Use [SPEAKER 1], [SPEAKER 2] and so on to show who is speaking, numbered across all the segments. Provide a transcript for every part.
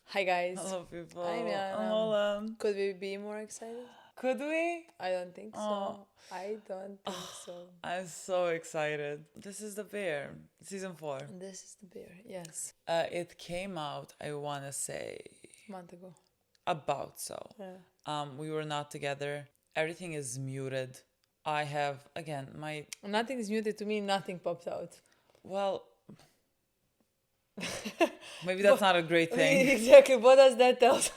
[SPEAKER 1] Hi guys.
[SPEAKER 2] Hello, people.
[SPEAKER 1] I'm
[SPEAKER 2] I'm
[SPEAKER 1] Milena.
[SPEAKER 2] Lola.
[SPEAKER 1] Could we be more excited?
[SPEAKER 2] Could we?
[SPEAKER 1] I don't think
[SPEAKER 2] Oh,
[SPEAKER 1] so. I don't think so.
[SPEAKER 2] I'm so excited. This is The Bear, season 4.
[SPEAKER 1] This is the beer. Yes.
[SPEAKER 2] It came out, I want to say,
[SPEAKER 1] A month ago.
[SPEAKER 2] about so.
[SPEAKER 1] Yeah.
[SPEAKER 2] We were not together. Everything is muted. I have, again, my,
[SPEAKER 1] Nothing is muted to me. Nothing pops out.
[SPEAKER 2] well, maybe that's not a great thing.
[SPEAKER 1] Exactly. What does that tell us?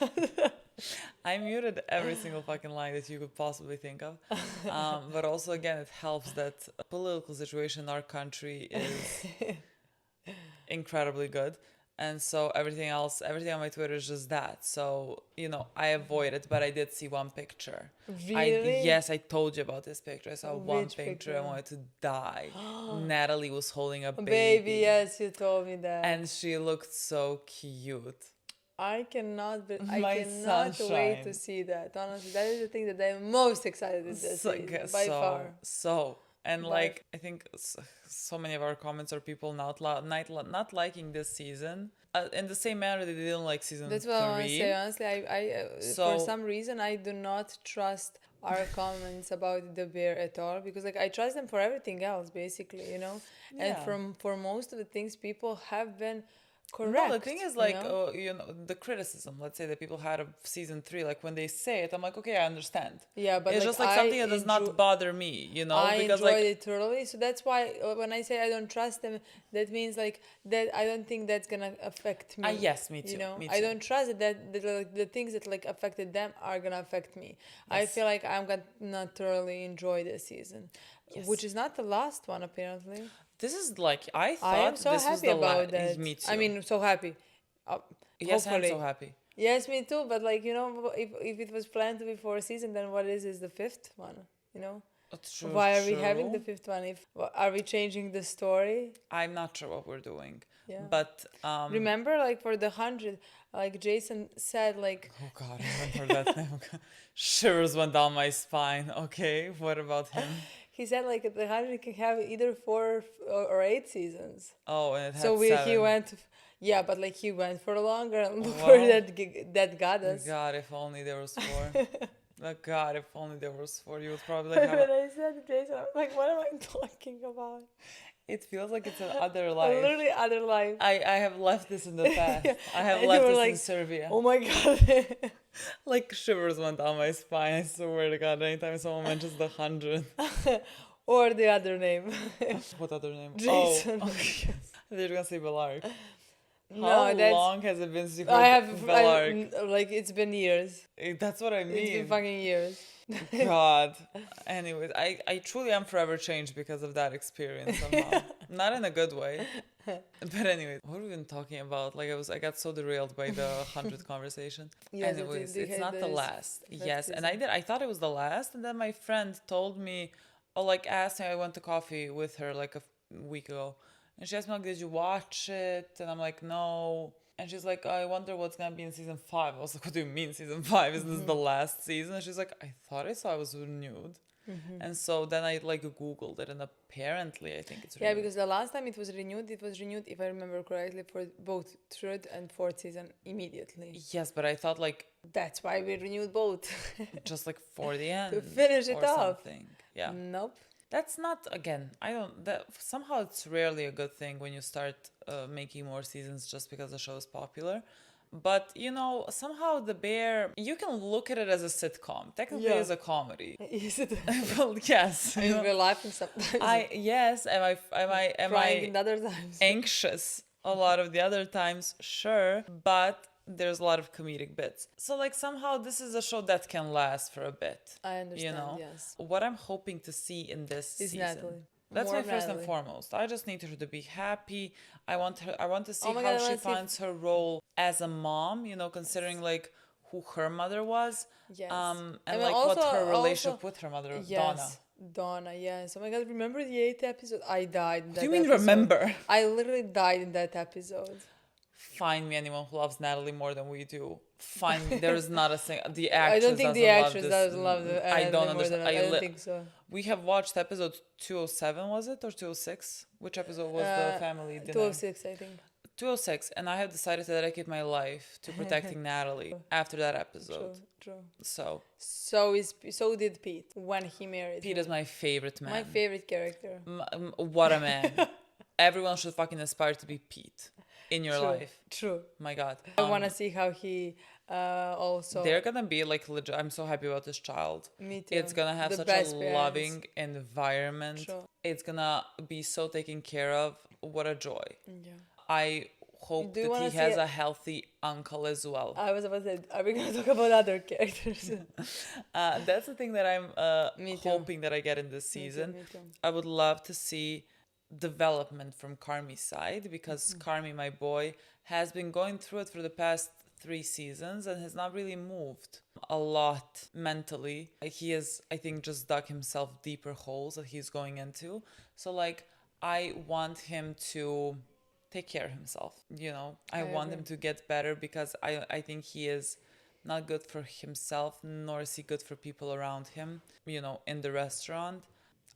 [SPEAKER 2] I muted every single fucking line that you could possibly think of. But also, again, it helps that political situation in our country is incredibly good. And so everything else, everything on my Twitter is just that. So, I avoid it, but I did see one picture.
[SPEAKER 1] Really?
[SPEAKER 2] Yes, I told you about this picture. I saw one
[SPEAKER 1] Which
[SPEAKER 2] picture. I
[SPEAKER 1] picture?
[SPEAKER 2] wanted to die. Natalie was holding a
[SPEAKER 1] Baby, yes, you told me that.
[SPEAKER 2] And she looked so cute.
[SPEAKER 1] I cannot
[SPEAKER 2] My
[SPEAKER 1] wait to
[SPEAKER 2] sunshine.
[SPEAKER 1] see that. Honestly, that is the thing that I'm most excited in this season, by far.
[SPEAKER 2] And
[SPEAKER 1] By
[SPEAKER 2] I think so many of our comments are people not liking this season. In the same manner they didn't like season
[SPEAKER 1] That's what I want to
[SPEAKER 2] 3.
[SPEAKER 1] say. Honestly, for
[SPEAKER 2] So-
[SPEAKER 1] some reason I do not trust our comments about the bear at all, because I trust them for everything else, basically, And
[SPEAKER 2] Yeah.
[SPEAKER 1] for most of the things, people have been correct.
[SPEAKER 2] No, the thing is the criticism, let's say that people had of season 3, like when they say it, I'm like, okay, I understand.
[SPEAKER 1] Yeah, but
[SPEAKER 2] it's just like something that does not bother me,
[SPEAKER 1] I
[SPEAKER 2] because
[SPEAKER 1] enjoyed
[SPEAKER 2] like
[SPEAKER 1] it thoroughly, so that's why when I say I don't trust them, that means like that I don't think that's gonna affect me.
[SPEAKER 2] yes, me too. Me
[SPEAKER 1] I
[SPEAKER 2] too.
[SPEAKER 1] don't trust that the things that like affected them are gonna affect me. I
[SPEAKER 2] Yes.
[SPEAKER 1] feel like I'm gonna thoroughly enjoy this season,
[SPEAKER 2] Yes.
[SPEAKER 1] which is not the last one apparently.
[SPEAKER 2] This is like I
[SPEAKER 1] I
[SPEAKER 2] thought
[SPEAKER 1] am so
[SPEAKER 2] this was
[SPEAKER 1] happy
[SPEAKER 2] the
[SPEAKER 1] about
[SPEAKER 2] last.
[SPEAKER 1] that.
[SPEAKER 2] Me too.
[SPEAKER 1] I mean, so happy.
[SPEAKER 2] yes, I'm
[SPEAKER 1] Hopefully.
[SPEAKER 2] so happy.
[SPEAKER 1] Yes, me too. But like if it was planned to be 4 seasons, then what is the fifth one?
[SPEAKER 2] True,
[SPEAKER 1] Why are we having the
[SPEAKER 2] true.
[SPEAKER 1] fifth one? Are we changing the story?
[SPEAKER 2] I'm not sure what we're doing.
[SPEAKER 1] Yeah.
[SPEAKER 2] But
[SPEAKER 1] Remember, like for the 100, like Jason said, like
[SPEAKER 2] oh god, I haven't heard that name. Shivers went down my spine. Okay, what about him?
[SPEAKER 1] he said, like the 100 can have either 4 or 8 seasons.
[SPEAKER 2] Oh, and it had
[SPEAKER 1] So he
[SPEAKER 2] 7.
[SPEAKER 1] went, yeah, but like he went for longer, and look
[SPEAKER 2] Well,
[SPEAKER 1] where that got us.
[SPEAKER 2] God, if only there was 4. God, if only there was 4, you would probably like have.
[SPEAKER 1] When I said to Jason, I'm like, what am I talking about?
[SPEAKER 2] It feels like it's another life.
[SPEAKER 1] Literally other life.
[SPEAKER 2] I have left this in the past.
[SPEAKER 1] Yeah.
[SPEAKER 2] I have
[SPEAKER 1] And
[SPEAKER 2] left
[SPEAKER 1] you were
[SPEAKER 2] this
[SPEAKER 1] like,
[SPEAKER 2] in Serbia.
[SPEAKER 1] Oh my god.
[SPEAKER 2] Like shivers went down my spine. I swear to God, anytime someone mentions the 100.
[SPEAKER 1] Or the other name.
[SPEAKER 2] What other name?
[SPEAKER 1] Jason.
[SPEAKER 2] Oh, yes. They're gonna say Belark.
[SPEAKER 1] No,
[SPEAKER 2] How
[SPEAKER 1] that's.
[SPEAKER 2] long has it been since you
[SPEAKER 1] I
[SPEAKER 2] heard
[SPEAKER 1] have.
[SPEAKER 2] Belark?
[SPEAKER 1] Like, it's been years.
[SPEAKER 2] That's what I
[SPEAKER 1] It's been
[SPEAKER 2] mean.
[SPEAKER 1] fucking years.
[SPEAKER 2] God. Anyways, I truly am forever changed because of that experience somehow. Not in a good way. But anyways, what have we been talking about? Like I got so derailed by the 100 conversation.
[SPEAKER 1] Yes,
[SPEAKER 2] Anyways,
[SPEAKER 1] they
[SPEAKER 2] it's
[SPEAKER 1] had
[SPEAKER 2] not the
[SPEAKER 1] this
[SPEAKER 2] last.
[SPEAKER 1] first
[SPEAKER 2] Yes, and
[SPEAKER 1] season.
[SPEAKER 2] I thought it was the last, and then my friend told me, or like asked me, I went to coffee with her like a week ago, and she asked me like, did you watch it? And I'm like, no. And she's like, I wonder what's gonna be in season 5. I was like, what do you mean season 5? Isn't this the last season? And she's like, I thought I saw it was renewed. And so then I like Googled it, and apparently I think it's renewed.
[SPEAKER 1] Yeah, because the last time it was renewed, if I remember correctly, for both third and fourth season immediately.
[SPEAKER 2] Yes, but I thought like
[SPEAKER 1] That's why we renewed both.
[SPEAKER 2] just like for the end
[SPEAKER 1] To finish it
[SPEAKER 2] or
[SPEAKER 1] off.
[SPEAKER 2] something. Yeah.
[SPEAKER 1] Nope.
[SPEAKER 2] That's not, again, I don't, that somehow it's rarely a good thing when you start making more seasons just because the show is popular. But, somehow The Bear, you can look at it as a sitcom. Technically,
[SPEAKER 1] Yeah.
[SPEAKER 2] it's a comedy.
[SPEAKER 1] Is it?
[SPEAKER 2] Well, yes.
[SPEAKER 1] I mean, we're laughing sometimes.
[SPEAKER 2] Yes, am
[SPEAKER 1] Crying in
[SPEAKER 2] I
[SPEAKER 1] other times.
[SPEAKER 2] anxious a lot of the other times? Sure. But there's a lot of comedic bits. So, like, somehow this is a show that can last for a bit.
[SPEAKER 1] I understand,
[SPEAKER 2] You know?
[SPEAKER 1] yes.
[SPEAKER 2] What I'm hoping to see in this
[SPEAKER 1] Is
[SPEAKER 2] season.
[SPEAKER 1] Natalie.
[SPEAKER 2] That's
[SPEAKER 1] More
[SPEAKER 2] my first and
[SPEAKER 1] Natalie.
[SPEAKER 2] foremost. I just need her to be happy. I want to see
[SPEAKER 1] Oh my
[SPEAKER 2] how
[SPEAKER 1] God, I
[SPEAKER 2] she
[SPEAKER 1] wanna see if-
[SPEAKER 2] finds her role as a mom, considering like who her mother was.
[SPEAKER 1] Yes.
[SPEAKER 2] And
[SPEAKER 1] I mean,
[SPEAKER 2] like what
[SPEAKER 1] also-
[SPEAKER 2] her relationship
[SPEAKER 1] also-
[SPEAKER 2] with her mother, Donna.
[SPEAKER 1] Yes. Donna, yes. Oh my God, remember the 8th episode? I died in
[SPEAKER 2] What
[SPEAKER 1] that
[SPEAKER 2] do you mean
[SPEAKER 1] episode.
[SPEAKER 2] remember?
[SPEAKER 1] I literally died in that episode.
[SPEAKER 2] Find me anyone who loves Natalie more than we do. Find me. There is not a single. The
[SPEAKER 1] I
[SPEAKER 2] actress
[SPEAKER 1] don't think the
[SPEAKER 2] doesn't love
[SPEAKER 1] actress
[SPEAKER 2] this.
[SPEAKER 1] doesn't love the
[SPEAKER 2] I don't
[SPEAKER 1] more
[SPEAKER 2] understand.
[SPEAKER 1] than I don't think so.
[SPEAKER 2] We have watched episode 207, was it, or 206? Which episode was the family dinner?
[SPEAKER 1] 206, I think.
[SPEAKER 2] 206, and I have decided to dedicate my life to protecting Natalie after that episode.
[SPEAKER 1] True.
[SPEAKER 2] So
[SPEAKER 1] So did Pete when he married
[SPEAKER 2] Pete
[SPEAKER 1] her.
[SPEAKER 2] is my favorite man.
[SPEAKER 1] My favorite character.
[SPEAKER 2] What a man. Everyone should fucking aspire to be Pete in your life.
[SPEAKER 1] True.
[SPEAKER 2] My God.
[SPEAKER 1] I want to see how he also.
[SPEAKER 2] They're gonna be like legit. I'm so happy about this child.
[SPEAKER 1] Me too.
[SPEAKER 2] It's gonna have
[SPEAKER 1] The
[SPEAKER 2] such
[SPEAKER 1] best
[SPEAKER 2] a
[SPEAKER 1] parents.
[SPEAKER 2] loving environment.
[SPEAKER 1] True.
[SPEAKER 2] It's gonna be so taken care of. What a joy.
[SPEAKER 1] Yeah.
[SPEAKER 2] I hope
[SPEAKER 1] Do you
[SPEAKER 2] that
[SPEAKER 1] wanna
[SPEAKER 2] he has
[SPEAKER 1] see
[SPEAKER 2] a healthy uncle as well.
[SPEAKER 1] I was about to say, are we gonna talk about other characters?
[SPEAKER 2] That's the thing that I'm
[SPEAKER 1] Me too.
[SPEAKER 2] hoping that I get in this season.
[SPEAKER 1] Me too.
[SPEAKER 2] I would love to see development from Carmy's side, because Carmy, my boy, has been going through it for the past 3 seasons and has not really moved a lot mentally. He has, I think, just dug himself deeper holes that he's going into. So like, I want him to take care of himself, you know. I want him to get better, because I think he is not good for himself, nor is he good for people around him, you know, in the restaurant.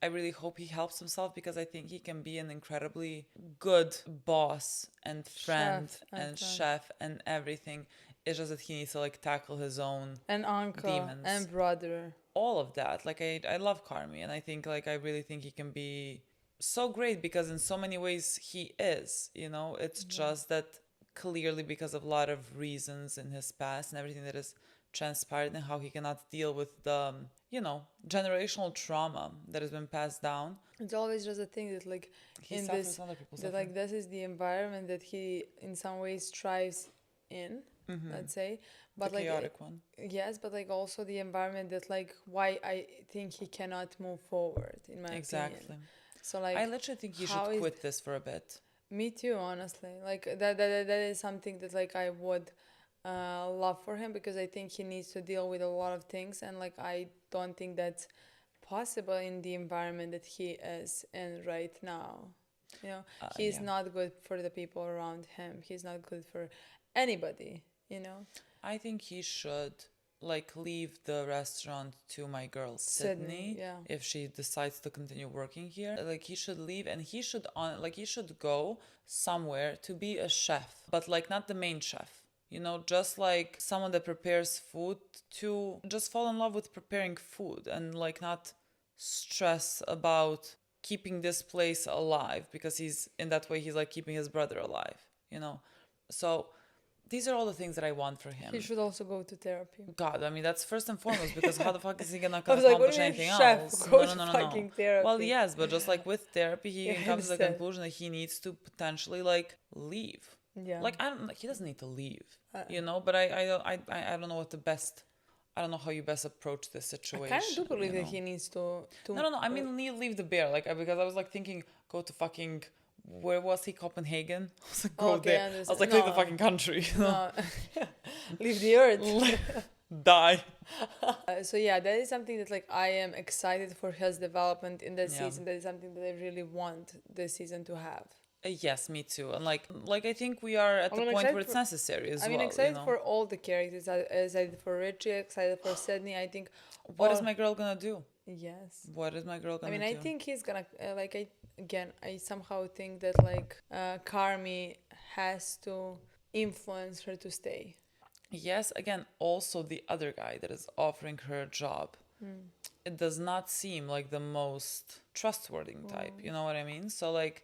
[SPEAKER 2] I really hope he helps himself, because I think he can be an incredibly good boss and friend and chef and everything. It's just that he needs to like tackle his own
[SPEAKER 1] And uncle
[SPEAKER 2] demons.
[SPEAKER 1] and brother.
[SPEAKER 2] All of that. Like I love Carmy, and I think like I really think he can be so great, because in so many ways he is, you know. It's just that clearly because of a lot of reasons in his past and everything that is transpired, and how he cannot deal with the, you know, generational trauma that has been passed down.
[SPEAKER 1] It's always just a thing that like
[SPEAKER 2] He
[SPEAKER 1] in
[SPEAKER 2] suffers,
[SPEAKER 1] this
[SPEAKER 2] other people
[SPEAKER 1] that
[SPEAKER 2] suffer.
[SPEAKER 1] like this is the environment that he in some ways thrives in, let's say. But
[SPEAKER 2] The
[SPEAKER 1] like
[SPEAKER 2] chaotic one.
[SPEAKER 1] yes, but like also the environment that like why I think he cannot move forward in my
[SPEAKER 2] Exactly.
[SPEAKER 1] opinion. So like
[SPEAKER 2] I literally think he
[SPEAKER 1] how
[SPEAKER 2] should
[SPEAKER 1] is-
[SPEAKER 2] quit this for a bit.
[SPEAKER 1] Me too, honestly. Like that is something that like I would love for him, because I think he needs to deal with a lot of things, and like I don't think that's possible in the environment that he is in right now. You know, he's not good for the people around him. He's not good for anybody, you know.
[SPEAKER 2] I think he should like leave the restaurant to my girl Sydney,
[SPEAKER 1] yeah.
[SPEAKER 2] if she decides to continue working here. Like he should leave, and he should he should go somewhere to be a chef, but like not the main chef. You know, just like someone that prepares food, to just fall in love with preparing food, and like not stress about keeping this place alive, because he's in that way he's like keeping his brother alive, you know. So these are all the things that I want for him.
[SPEAKER 1] He should also go to therapy.
[SPEAKER 2] God, I mean, that's first and foremost, because how the fuck is he gonna
[SPEAKER 1] I was like,
[SPEAKER 2] accomplish
[SPEAKER 1] what do you mean,
[SPEAKER 2] anything
[SPEAKER 1] chef?
[SPEAKER 2] else?
[SPEAKER 1] Go to fucking therapy.
[SPEAKER 2] Well, yes, but just like with therapy, he
[SPEAKER 1] Yeah, I
[SPEAKER 2] comes to the
[SPEAKER 1] understand.
[SPEAKER 2] conclusion that he needs to potentially like leave.
[SPEAKER 1] Yeah.
[SPEAKER 2] Like he doesn't need to leave, you know. But I don't know what the best. I don't know how you best approach this situation.
[SPEAKER 1] I kind of do believe
[SPEAKER 2] you
[SPEAKER 1] that
[SPEAKER 2] know?
[SPEAKER 1] he needs to.
[SPEAKER 2] No. I mean, leave the bear. Like because I was like thinking, go to fucking. Where was he? Copenhagen. I was like, go
[SPEAKER 1] Okay, I
[SPEAKER 2] there. I was
[SPEAKER 1] understand.
[SPEAKER 2] like, leave the
[SPEAKER 1] No.
[SPEAKER 2] fucking country. You know?
[SPEAKER 1] Leave the earth.
[SPEAKER 2] Die.
[SPEAKER 1] So yeah, that is something that like I am excited for his development in this
[SPEAKER 2] Yeah.
[SPEAKER 1] season. That is something that I really want this season to have.
[SPEAKER 2] Yes, me too. And like I think we are at the point
[SPEAKER 1] excited
[SPEAKER 2] where it's
[SPEAKER 1] for-
[SPEAKER 2] necessary as
[SPEAKER 1] I mean,
[SPEAKER 2] well.
[SPEAKER 1] excited
[SPEAKER 2] you know?
[SPEAKER 1] for all the characters. Excited for Richie. Excited for Sydney. I think.
[SPEAKER 2] What is
[SPEAKER 1] all-
[SPEAKER 2] my girl gonna do?
[SPEAKER 1] Yes.
[SPEAKER 2] What is my girl
[SPEAKER 1] I
[SPEAKER 2] gonna
[SPEAKER 1] mean,
[SPEAKER 2] do?
[SPEAKER 1] I think he's gonna I somehow think that like Carmy has to influence her to stay.
[SPEAKER 2] Yes, again, also the other guy that is offering her a job. It does not seem like the most trustworthy type. You know what I mean? So like,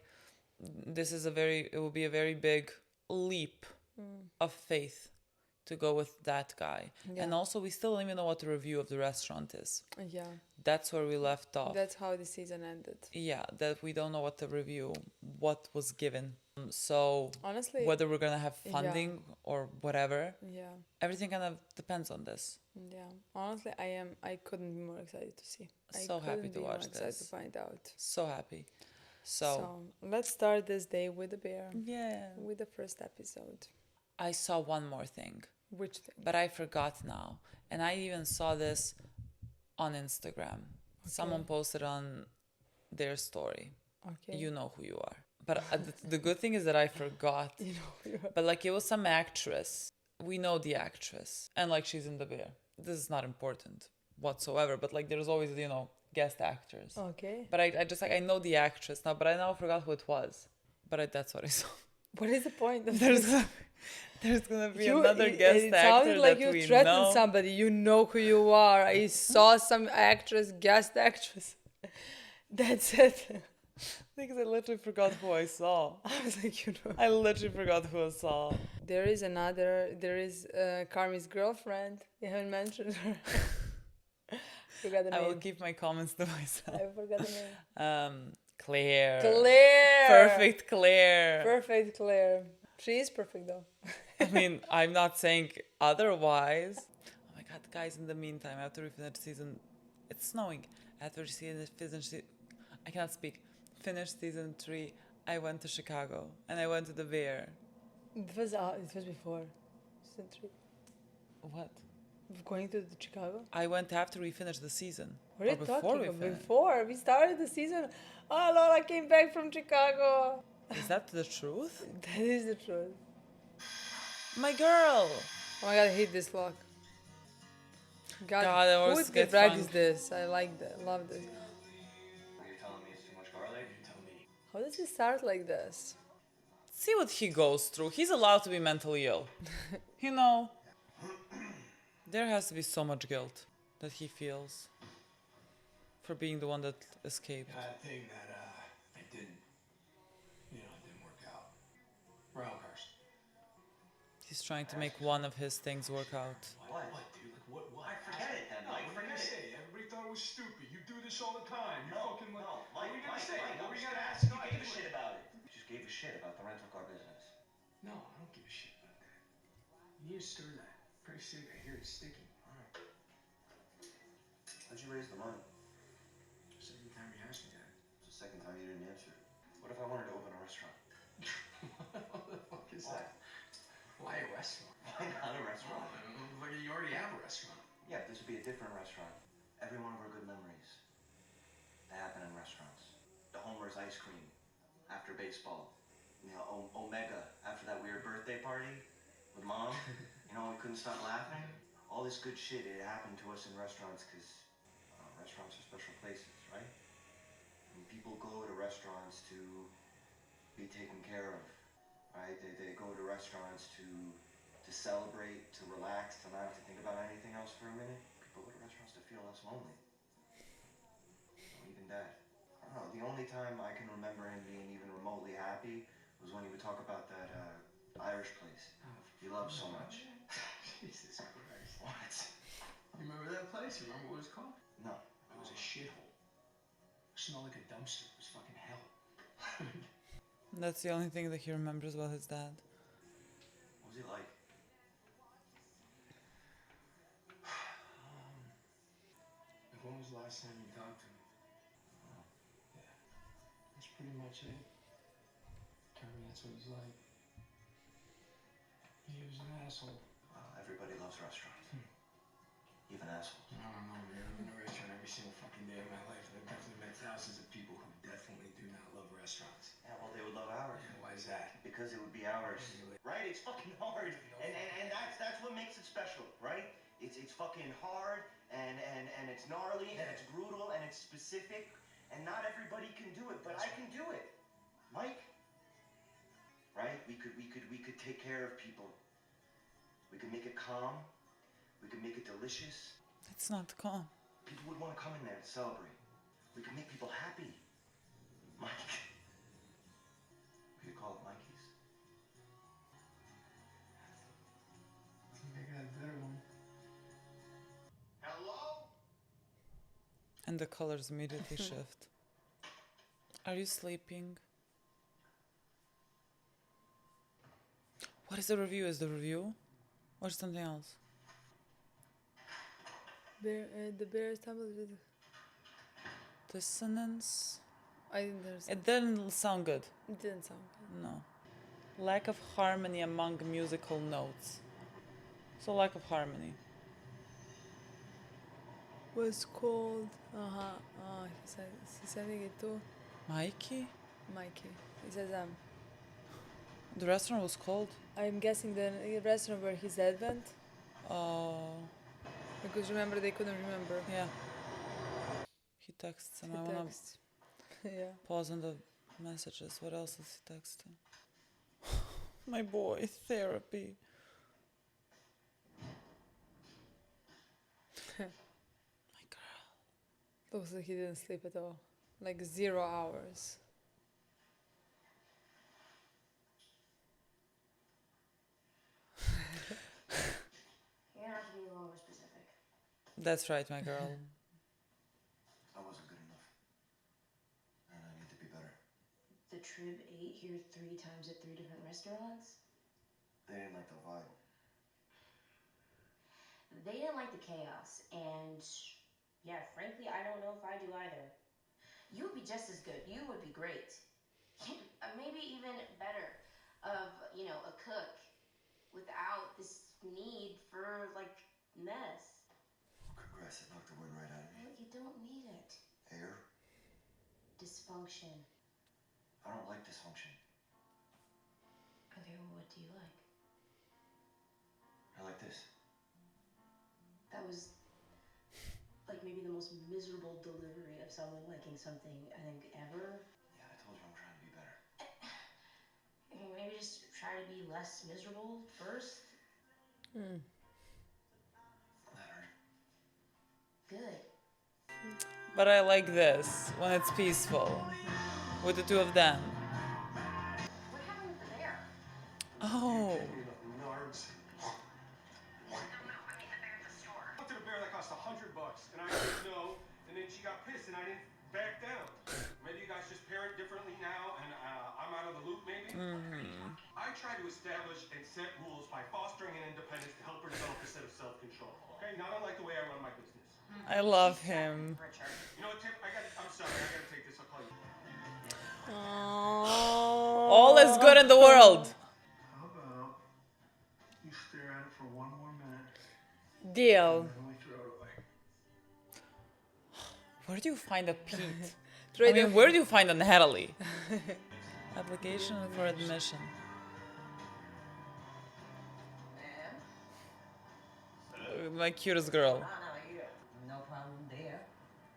[SPEAKER 2] it will be a very big leap of faith to go with that guy.
[SPEAKER 1] Yeah.
[SPEAKER 2] And also, we still don't even know what the review of the restaurant is.
[SPEAKER 1] Yeah,
[SPEAKER 2] That's where we left off.
[SPEAKER 1] that's how the season ended.
[SPEAKER 2] Yeah, that we don't know what the review, what was given. So
[SPEAKER 1] Honestly,
[SPEAKER 2] whether we're gonna have
[SPEAKER 1] yeah.
[SPEAKER 2] funding or whatever,
[SPEAKER 1] yeah,
[SPEAKER 2] everything kind of depends on this.
[SPEAKER 1] yeah. Honestly, I couldn't be more excited to see.
[SPEAKER 2] So happy
[SPEAKER 1] couldn't
[SPEAKER 2] to
[SPEAKER 1] be more
[SPEAKER 2] watch
[SPEAKER 1] excited
[SPEAKER 2] this.
[SPEAKER 1] to find out.
[SPEAKER 2] So happy. So
[SPEAKER 1] let's start this day with the bear,
[SPEAKER 2] yeah,
[SPEAKER 1] with the first episode.
[SPEAKER 2] I saw one more thing,
[SPEAKER 1] Which thing?
[SPEAKER 2] but I forgot now, and I even saw this on Instagram. Someone posted on their story.
[SPEAKER 1] Okay.
[SPEAKER 2] You know who you are. But the good thing is that I forgot.
[SPEAKER 1] You know who you are.
[SPEAKER 2] But like it was some actress. We know the actress. And like she's in the bear. This is not important whatsoever. But like there's always, you know, guest actors.
[SPEAKER 1] Okay.
[SPEAKER 2] But I just like I know the actress now, but I now forgot who it was. But that's what I saw.
[SPEAKER 1] What is the point of
[SPEAKER 2] There's
[SPEAKER 1] this?
[SPEAKER 2] gonna, there's gonna be
[SPEAKER 1] You,
[SPEAKER 2] another guest
[SPEAKER 1] it sounded
[SPEAKER 2] actor
[SPEAKER 1] like
[SPEAKER 2] that
[SPEAKER 1] you
[SPEAKER 2] we
[SPEAKER 1] threatened
[SPEAKER 2] know.
[SPEAKER 1] somebody. You know who you are. I saw some actress, guest actress. That's it.
[SPEAKER 2] Because I literally forgot who I saw.
[SPEAKER 1] I was like, you know.
[SPEAKER 2] I literally forgot who I saw.
[SPEAKER 1] There is Carmy's girlfriend. You haven't mentioned her. Forgot the
[SPEAKER 2] I will
[SPEAKER 1] name.
[SPEAKER 2] keep my comments to myself.
[SPEAKER 1] I forgot the name.
[SPEAKER 2] Claire.
[SPEAKER 1] Claire!
[SPEAKER 2] Perfect Claire.
[SPEAKER 1] Perfect Claire. She is perfect though.
[SPEAKER 2] I mean, I'm not saying otherwise. Oh my god, guys, in the meantime, after we finish season... It's snowing. After we finish... I cannot speak. Finished season 3, I went to Chicago. And I went to the Bear.
[SPEAKER 1] It was before. Season 3.
[SPEAKER 2] What?
[SPEAKER 1] Going to Chicago?
[SPEAKER 2] I went after we finished the season.
[SPEAKER 1] What are you
[SPEAKER 2] before
[SPEAKER 1] talking
[SPEAKER 2] we
[SPEAKER 1] about?
[SPEAKER 2] finished.
[SPEAKER 1] Before we started the season. Oh Lord, I came back from Chicago.
[SPEAKER 2] Is that the truth?
[SPEAKER 1] That is the truth.
[SPEAKER 2] My girl!
[SPEAKER 1] Oh my god, I hate this lock. God,
[SPEAKER 2] God, I
[SPEAKER 1] who
[SPEAKER 2] always get
[SPEAKER 1] drags
[SPEAKER 2] funk.
[SPEAKER 1] this? I like that. Love this.
[SPEAKER 3] Are you telling me it's too much garlic? You tell me.
[SPEAKER 1] How does he start like this?
[SPEAKER 2] See what he goes through. He's allowed to be mentally ill. You know, there has to be so much guilt that he feels for being the one that escaped.
[SPEAKER 3] That thing that it didn't, it didn't work out. We're all cursed.
[SPEAKER 2] He's trying to make one of his things work out.
[SPEAKER 3] What, dude? Like what? What?
[SPEAKER 4] Forget it then, Mike.
[SPEAKER 3] What are you
[SPEAKER 4] Forget
[SPEAKER 3] gonna
[SPEAKER 4] it.
[SPEAKER 3] say? Everybody thought it was stupid. You do this all the time. You fucking like.
[SPEAKER 4] No,
[SPEAKER 3] What
[SPEAKER 4] Mike,
[SPEAKER 3] are you gonna
[SPEAKER 4] Mike,
[SPEAKER 3] say?
[SPEAKER 4] Mike,
[SPEAKER 3] What
[SPEAKER 4] I'm
[SPEAKER 3] are you
[SPEAKER 4] just
[SPEAKER 3] gonna
[SPEAKER 4] gonna
[SPEAKER 3] ask?
[SPEAKER 4] ask.
[SPEAKER 3] You
[SPEAKER 4] I
[SPEAKER 3] gave
[SPEAKER 4] give a
[SPEAKER 3] it
[SPEAKER 4] shit
[SPEAKER 3] like-
[SPEAKER 4] about it. You just gave a shit about the rental car business.
[SPEAKER 3] No, I don't give a shit about that. You need to stir that. Pretty sick. I hear it's sticky. All right.
[SPEAKER 4] How'd you raise the money?
[SPEAKER 3] Second time you asked me that.
[SPEAKER 4] It's the second time you didn't answer. What if I wanted to open a restaurant?
[SPEAKER 3] What the fuck is
[SPEAKER 4] What?
[SPEAKER 3] that? Why a restaurant?
[SPEAKER 4] Why not a restaurant?
[SPEAKER 3] Like you already have a restaurant.
[SPEAKER 4] Yeah, but this would be a different restaurant. Every one of our good memories, they happen in restaurants. The Homer's ice cream after baseball. Omega after that weird birthday party with Mom. We couldn't stop laughing. All this good shit, it happened to us in restaurants because restaurants are special places, right? And people go to restaurants to be taken care of, right? They go to restaurants to celebrate, to relax, to not have to think about anything else for a minute. People go to restaurants to feel less lonely. Even Dad. I don't know, the only time I can remember him being even remotely happy was when he would talk about that Irish place he loved so much.
[SPEAKER 3] Jesus Christ.
[SPEAKER 4] What?
[SPEAKER 3] You remember that place? You remember what it was called?
[SPEAKER 4] No.
[SPEAKER 3] It was a shithole. It smelled like a dumpster. It was fucking hell.
[SPEAKER 2] That's the only thing that he remembers about his dad.
[SPEAKER 4] What was he like?
[SPEAKER 3] Like, when was the last time you talked to him? Yeah. That's pretty much it. Carmy, that's what he's like. He was an asshole.
[SPEAKER 4] Well, everybody loves restaurants. Even assholes.
[SPEAKER 3] I don't know, man. I'm in a restaurant every single fucking day of my life, and I've definitely met thousands of people who definitely do not love restaurants.
[SPEAKER 4] Yeah, well, they would love ours.
[SPEAKER 3] And why is that?
[SPEAKER 4] Because it would be ours. Right? It's fucking hard. And that's what makes it special, right? It's fucking hard and it's gnarly and it's brutal and it's specific and not everybody can do it, but I can do it. Mike? Right? We could take care of people. We could make it calm. We could make it delicious.
[SPEAKER 2] It's not calm.
[SPEAKER 4] People would want to come in there and celebrate. We could make people happy. Mike. We could call it Mikey's.
[SPEAKER 3] Maybe I got a better one.
[SPEAKER 4] Hello?
[SPEAKER 2] And the colors immediately shift. Are you sleeping? What is the review? Is the review? Or something else?
[SPEAKER 1] The bear stumbled with.
[SPEAKER 2] Dissonance?
[SPEAKER 1] I didn't understand.
[SPEAKER 2] It didn't sound good.
[SPEAKER 1] It didn't sound good.
[SPEAKER 2] No. Lack of harmony among musical notes. So lack of harmony.
[SPEAKER 1] Was called. He's sending it to
[SPEAKER 2] Mikey?
[SPEAKER 1] Mikey. He says
[SPEAKER 2] The restaurant was called?
[SPEAKER 1] I'm guessing the restaurant where his dad went.
[SPEAKER 2] Oh,
[SPEAKER 1] Because remember, they couldn't remember.
[SPEAKER 2] yeah. He texts him.
[SPEAKER 1] He
[SPEAKER 2] I wanna
[SPEAKER 1] texts. Yeah.
[SPEAKER 2] pause on the messages. What else is he texting? My boy, therapy. My girl.
[SPEAKER 1] Looks like he didn't sleep at all. Like 0 hours.
[SPEAKER 5] You're gonna have to be a little more specific.
[SPEAKER 2] That's right, my girl.
[SPEAKER 4] I wasn't good enough. And I need to be better.
[SPEAKER 5] The Trib ate here 3 times at 3 different restaurants.
[SPEAKER 4] They didn't like the vibe.
[SPEAKER 5] They didn't like the chaos, and yeah, frankly, I don't know if I do either. You would be just as good. You would be great. Maybe even better of, a cook without this need for, like, mess.
[SPEAKER 4] Congrats, it knocked the word right out of me.
[SPEAKER 5] Well, you don't need it.
[SPEAKER 4] Air?
[SPEAKER 5] Dysfunction.
[SPEAKER 4] I don't like dysfunction.
[SPEAKER 5] Okay, well, what do you like?
[SPEAKER 4] I like this.
[SPEAKER 5] That was, like, maybe the most miserable delivery of someone liking something, I think, ever.
[SPEAKER 4] Yeah, I told you I'm trying to be better.
[SPEAKER 5] Okay, maybe just try to be less miserable first.
[SPEAKER 4] That hurt.
[SPEAKER 5] Good.
[SPEAKER 2] But I like this when it's peaceful with the two of them.
[SPEAKER 5] What happened with the bear?
[SPEAKER 2] Oh,
[SPEAKER 3] Menards.
[SPEAKER 5] No, I mean the bear at the store.
[SPEAKER 3] I wanted a bear that cost $100, and I said no, and then she got pissed, and I didn't back down. Maybe you guys just parent differently now, and I'm out of the loop, maybe? I try to establish and set rules by fostering an independence to help her develop a set of self-control. Okay, not unlike the way I run my business.
[SPEAKER 2] I love him.
[SPEAKER 5] Richard.
[SPEAKER 3] You know what, Tim? I'm sorry, I gotta take this. I'll call you.
[SPEAKER 2] All is good in the world.
[SPEAKER 3] How about you stare at it for one more minute,
[SPEAKER 1] Deal.
[SPEAKER 3] and then we throw it away?
[SPEAKER 2] Where do you find a Pete? I
[SPEAKER 1] Trade
[SPEAKER 2] mean,
[SPEAKER 1] them.
[SPEAKER 2] where do you find a Natalie? Application for admission. My cutest girl.
[SPEAKER 6] No problem there.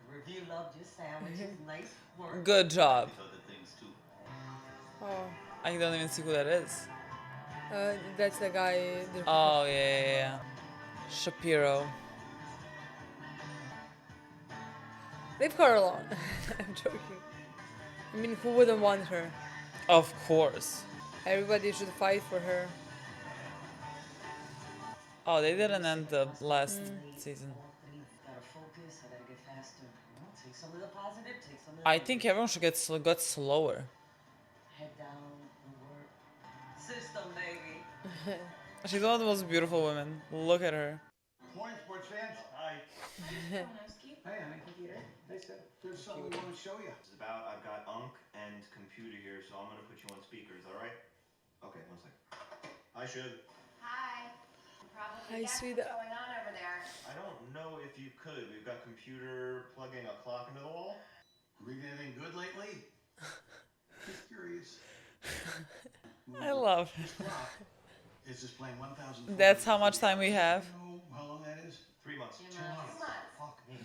[SPEAKER 6] The review loved your sandwiches. Nice work.
[SPEAKER 2] Good job.
[SPEAKER 7] Other things too.
[SPEAKER 1] Oh,
[SPEAKER 2] I don't even see who that is.
[SPEAKER 1] that's the guy.
[SPEAKER 2] Oh, yeah. Shapiro.
[SPEAKER 1] Leave her alone. I'm joking. I mean, who wouldn't want her?
[SPEAKER 2] Of course.
[SPEAKER 1] Everybody should fight for her.
[SPEAKER 2] Oh, they didn't end the last season.
[SPEAKER 6] Gotta focus. I gotta get faster. Take some of the positive. Take some of the
[SPEAKER 2] I think everyone should get slower.
[SPEAKER 6] head down and work. System, baby.
[SPEAKER 2] She's one of the most beautiful women. Look at her.
[SPEAKER 3] Morning, sports fans. Hi. Hey, honey.
[SPEAKER 5] Computer.
[SPEAKER 3] Hey, Sid. There's something we want to show you.
[SPEAKER 4] This is about, I've got Unc and computer here, so I'm gonna put you on speakers, alright? Okay, one second. Hi, Shiv.
[SPEAKER 5] Hi.
[SPEAKER 1] I
[SPEAKER 5] Probably guess
[SPEAKER 1] see
[SPEAKER 5] what's
[SPEAKER 1] that.
[SPEAKER 5] going on over there.
[SPEAKER 4] I don't know if you could. We've got computer plugging a clock into the wall.
[SPEAKER 3] Reading anything good lately? Just curious.
[SPEAKER 2] I love
[SPEAKER 3] This clock is displaying 1,000.
[SPEAKER 2] That's how much time we have.
[SPEAKER 3] You know how long that is?
[SPEAKER 4] 3 months.
[SPEAKER 5] 2 months. 2 months.
[SPEAKER 3] Fuck me.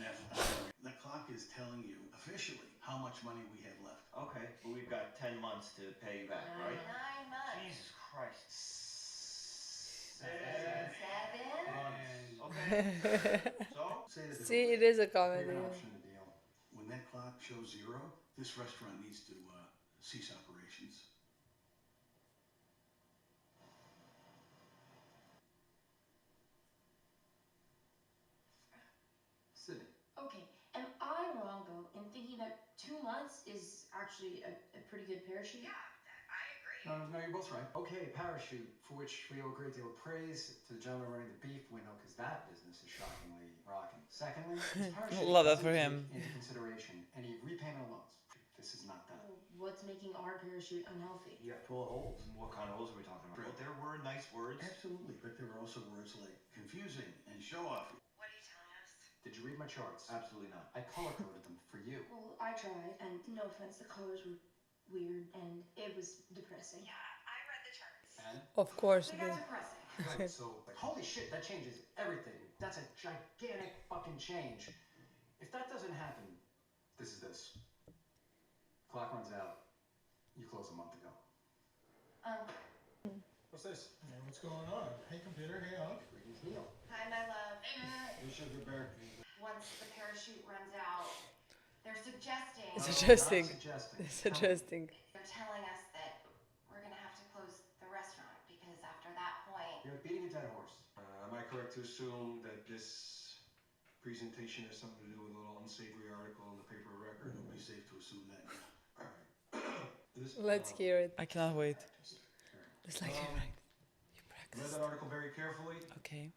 [SPEAKER 3] The clock is telling you officially how much money we have left.
[SPEAKER 4] Okay, but we've got 10 months to pay you back, right?
[SPEAKER 5] 9 months.
[SPEAKER 4] Jesus Christ.
[SPEAKER 5] 7.
[SPEAKER 4] Okay. So?
[SPEAKER 3] Say it a different
[SPEAKER 1] See,
[SPEAKER 3] way.
[SPEAKER 1] it is a
[SPEAKER 3] Here's
[SPEAKER 1] comedy.
[SPEAKER 3] an option in the deal. When that clock shows 0, this restaurant needs to cease operations. Sydney.
[SPEAKER 5] Okay, am I wrong though in thinking that 2 months is actually a pretty good parachute?
[SPEAKER 8] Yeah, I agree.
[SPEAKER 3] No, you're both right.
[SPEAKER 9] Okay, parachute, for which we owe a great deal of praise to the gentleman running the beef window, because that business is shockingly rocking. Secondly, this parachute
[SPEAKER 2] Love that
[SPEAKER 9] doesn't
[SPEAKER 2] for
[SPEAKER 9] take
[SPEAKER 2] him.
[SPEAKER 9] into consideration any repayment of loans. This is not that.
[SPEAKER 5] What's making our parachute unhealthy?
[SPEAKER 9] You got full of holes.
[SPEAKER 4] What kind of holes are we talking about? Well, there were nice words.
[SPEAKER 3] Absolutely, but there are also words like confusing and show off.
[SPEAKER 8] What are you telling us?
[SPEAKER 9] Did you read my charts?
[SPEAKER 4] Absolutely not.
[SPEAKER 9] I color coded them for you.
[SPEAKER 5] Well, I tried, and no offense, the colors were weird and it was depressing.
[SPEAKER 8] Yeah, I read the charts.
[SPEAKER 9] And
[SPEAKER 1] Of course,
[SPEAKER 8] They
[SPEAKER 1] it
[SPEAKER 8] got
[SPEAKER 1] is.
[SPEAKER 8] depressing.
[SPEAKER 9] right, so like, holy shit, that changes everything. That's a gigantic fucking change. If that doesn't happen, this is this. Clock runs out. You closed a month ago.
[SPEAKER 3] What's this?
[SPEAKER 9] What's going on? Hey, computer. Hey, Unc.
[SPEAKER 8] Hi, my love.
[SPEAKER 3] Hey, Sugar Bear.
[SPEAKER 8] Once the parachute runs out, they're suggesting,
[SPEAKER 1] Suggesting.
[SPEAKER 9] Not suggesting.
[SPEAKER 1] Suggesting.
[SPEAKER 8] they're telling us that we're gonna have to close the restaurant because after that point,
[SPEAKER 9] You're beating a dead horse.
[SPEAKER 3] Am I correct to assume that this presentation has something to do with a little unsavory article in the paper record?
[SPEAKER 9] It would be safe to assume that.
[SPEAKER 3] All right.
[SPEAKER 1] Let's hear it.
[SPEAKER 2] I cannot wait.
[SPEAKER 1] It's like,
[SPEAKER 3] Um,
[SPEAKER 1] right.
[SPEAKER 3] Read that article very carefully.
[SPEAKER 2] Okay.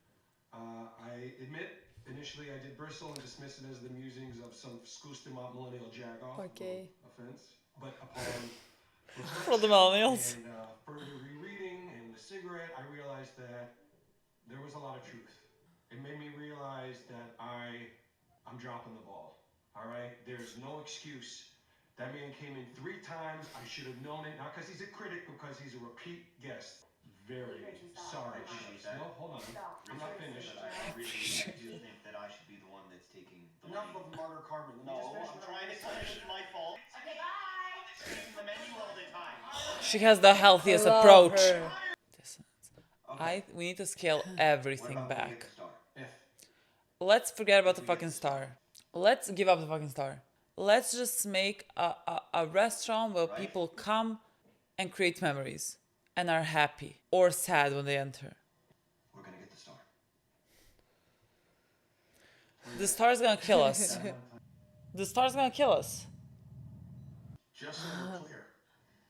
[SPEAKER 3] I admit, initially I did bristle and dismiss it as the musings of some skysstillblue millennial jagoff.
[SPEAKER 1] Okay.
[SPEAKER 3] No offense. But upon
[SPEAKER 2] For the millennials.
[SPEAKER 3] and further rereading and the cigarette, I realized that there was a lot of truth. It made me realize that I'm dropping the ball. All right? There's no excuse. That man came in 3 times. I should have known it. Not because he's a critic, because he's a repeat guest. Very sorry.
[SPEAKER 4] Appreciate
[SPEAKER 3] Chiefs.
[SPEAKER 4] that.
[SPEAKER 3] No, hold on. I'm not finished.
[SPEAKER 4] But I really do think that I should be the one that's taking the
[SPEAKER 9] Enough
[SPEAKER 4] lead.
[SPEAKER 9] of Martyr Carmy. Let me
[SPEAKER 4] No,
[SPEAKER 9] just finish
[SPEAKER 4] I'm
[SPEAKER 9] with
[SPEAKER 4] trying to tell you it's my fault.
[SPEAKER 8] okay, bye.
[SPEAKER 4] Changing the menu all the time.
[SPEAKER 2] She has the healthiest
[SPEAKER 1] Love
[SPEAKER 2] approach.
[SPEAKER 1] her.
[SPEAKER 2] We need to scale
[SPEAKER 4] What
[SPEAKER 2] everything
[SPEAKER 4] about when we
[SPEAKER 2] back.
[SPEAKER 4] get the star?
[SPEAKER 9] If.
[SPEAKER 2] Let's forget about the fucking star. Let's give up the fucking star. Let's just make a restaurant where people come and create memories and are happy or sad when they enter.
[SPEAKER 4] We're gonna get the star.
[SPEAKER 2] The star is gonna kill us. The star's gonna kill us.
[SPEAKER 9] Just so we're clear,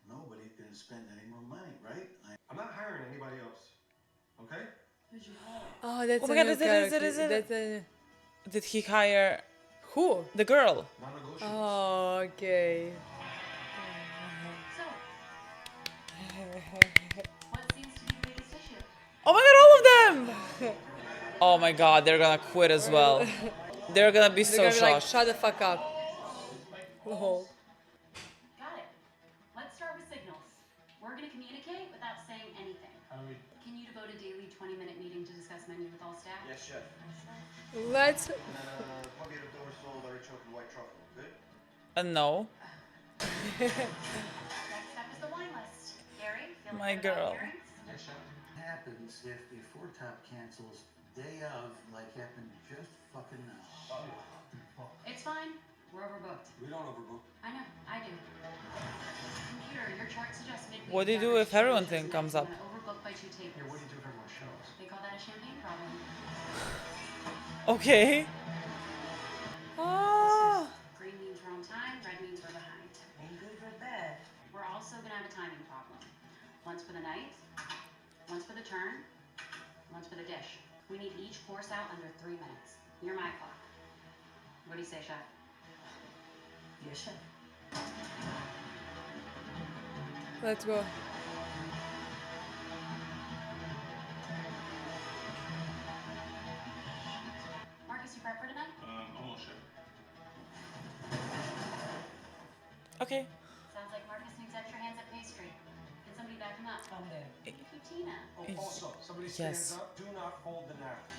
[SPEAKER 9] nobody's gonna spend any more money, right?
[SPEAKER 3] I'm not hiring anybody else. Okay?
[SPEAKER 1] Oh, that's
[SPEAKER 2] Oh my
[SPEAKER 1] a
[SPEAKER 2] God,
[SPEAKER 1] new
[SPEAKER 2] is it-
[SPEAKER 1] character. That's a...
[SPEAKER 2] Did he hire
[SPEAKER 1] Who?
[SPEAKER 2] the girl?
[SPEAKER 3] Non-negotiables.
[SPEAKER 1] Oh, okay.
[SPEAKER 5] So, what seems to be the biggest issue?
[SPEAKER 2] Oh my God, all of them! Oh my God, they're gonna quit as well. They're gonna be
[SPEAKER 1] They're
[SPEAKER 2] so
[SPEAKER 1] gonna be like,
[SPEAKER 2] shocked.
[SPEAKER 1] shut the fuck up. Oh.
[SPEAKER 7] Got it. Let's start with signals. We're going to communicate without saying anything.
[SPEAKER 9] How do we?
[SPEAKER 7] Can you devote a daily 20-minute meeting to discuss menu with all staff?
[SPEAKER 4] Yes, chef.
[SPEAKER 1] Let's...
[SPEAKER 4] And then puppy dorsal, artichoke, and white truffle. Good?
[SPEAKER 2] No.
[SPEAKER 7] Next up is the wine list. Gary, feeling
[SPEAKER 2] My
[SPEAKER 7] good about
[SPEAKER 2] girl.
[SPEAKER 7] pairings?
[SPEAKER 9] Yes, chef.
[SPEAKER 10] Happens if before top cancels day of, like happened just fucking now.
[SPEAKER 7] It's fine. We're overbooked.
[SPEAKER 3] We don't overbook.
[SPEAKER 7] I know. I do. Computer, your chart suggests midweek.
[SPEAKER 2] What do you do if everyone thing comes up?
[SPEAKER 7] Overbooked by 2 tables.
[SPEAKER 9] Yeah, what do you do if everyone shows?
[SPEAKER 7] They call that a champagne problem.
[SPEAKER 2] Okay. Ah.
[SPEAKER 7] Green means we're on time. Red means we're behind.
[SPEAKER 6] Ain't good or bad.
[SPEAKER 7] We're also gonna have a timing problem. Once for the night, once for the turn, once for the dish. We need each course out under 3 minutes. You're my clock. What do you say, chef?
[SPEAKER 6] Yes, chef.
[SPEAKER 1] Let's go.
[SPEAKER 7] Marcus, you prep for tonight?
[SPEAKER 3] Almost, chef.
[SPEAKER 2] Okay.
[SPEAKER 7] Sounds like Marcus needs extra hands at pastry. Can somebody back him up?
[SPEAKER 6] I'm there.
[SPEAKER 7] Thank you, Tina.
[SPEAKER 3] Oh, also, somebody
[SPEAKER 2] Yes.
[SPEAKER 3] stands up. Do not fold the napkin.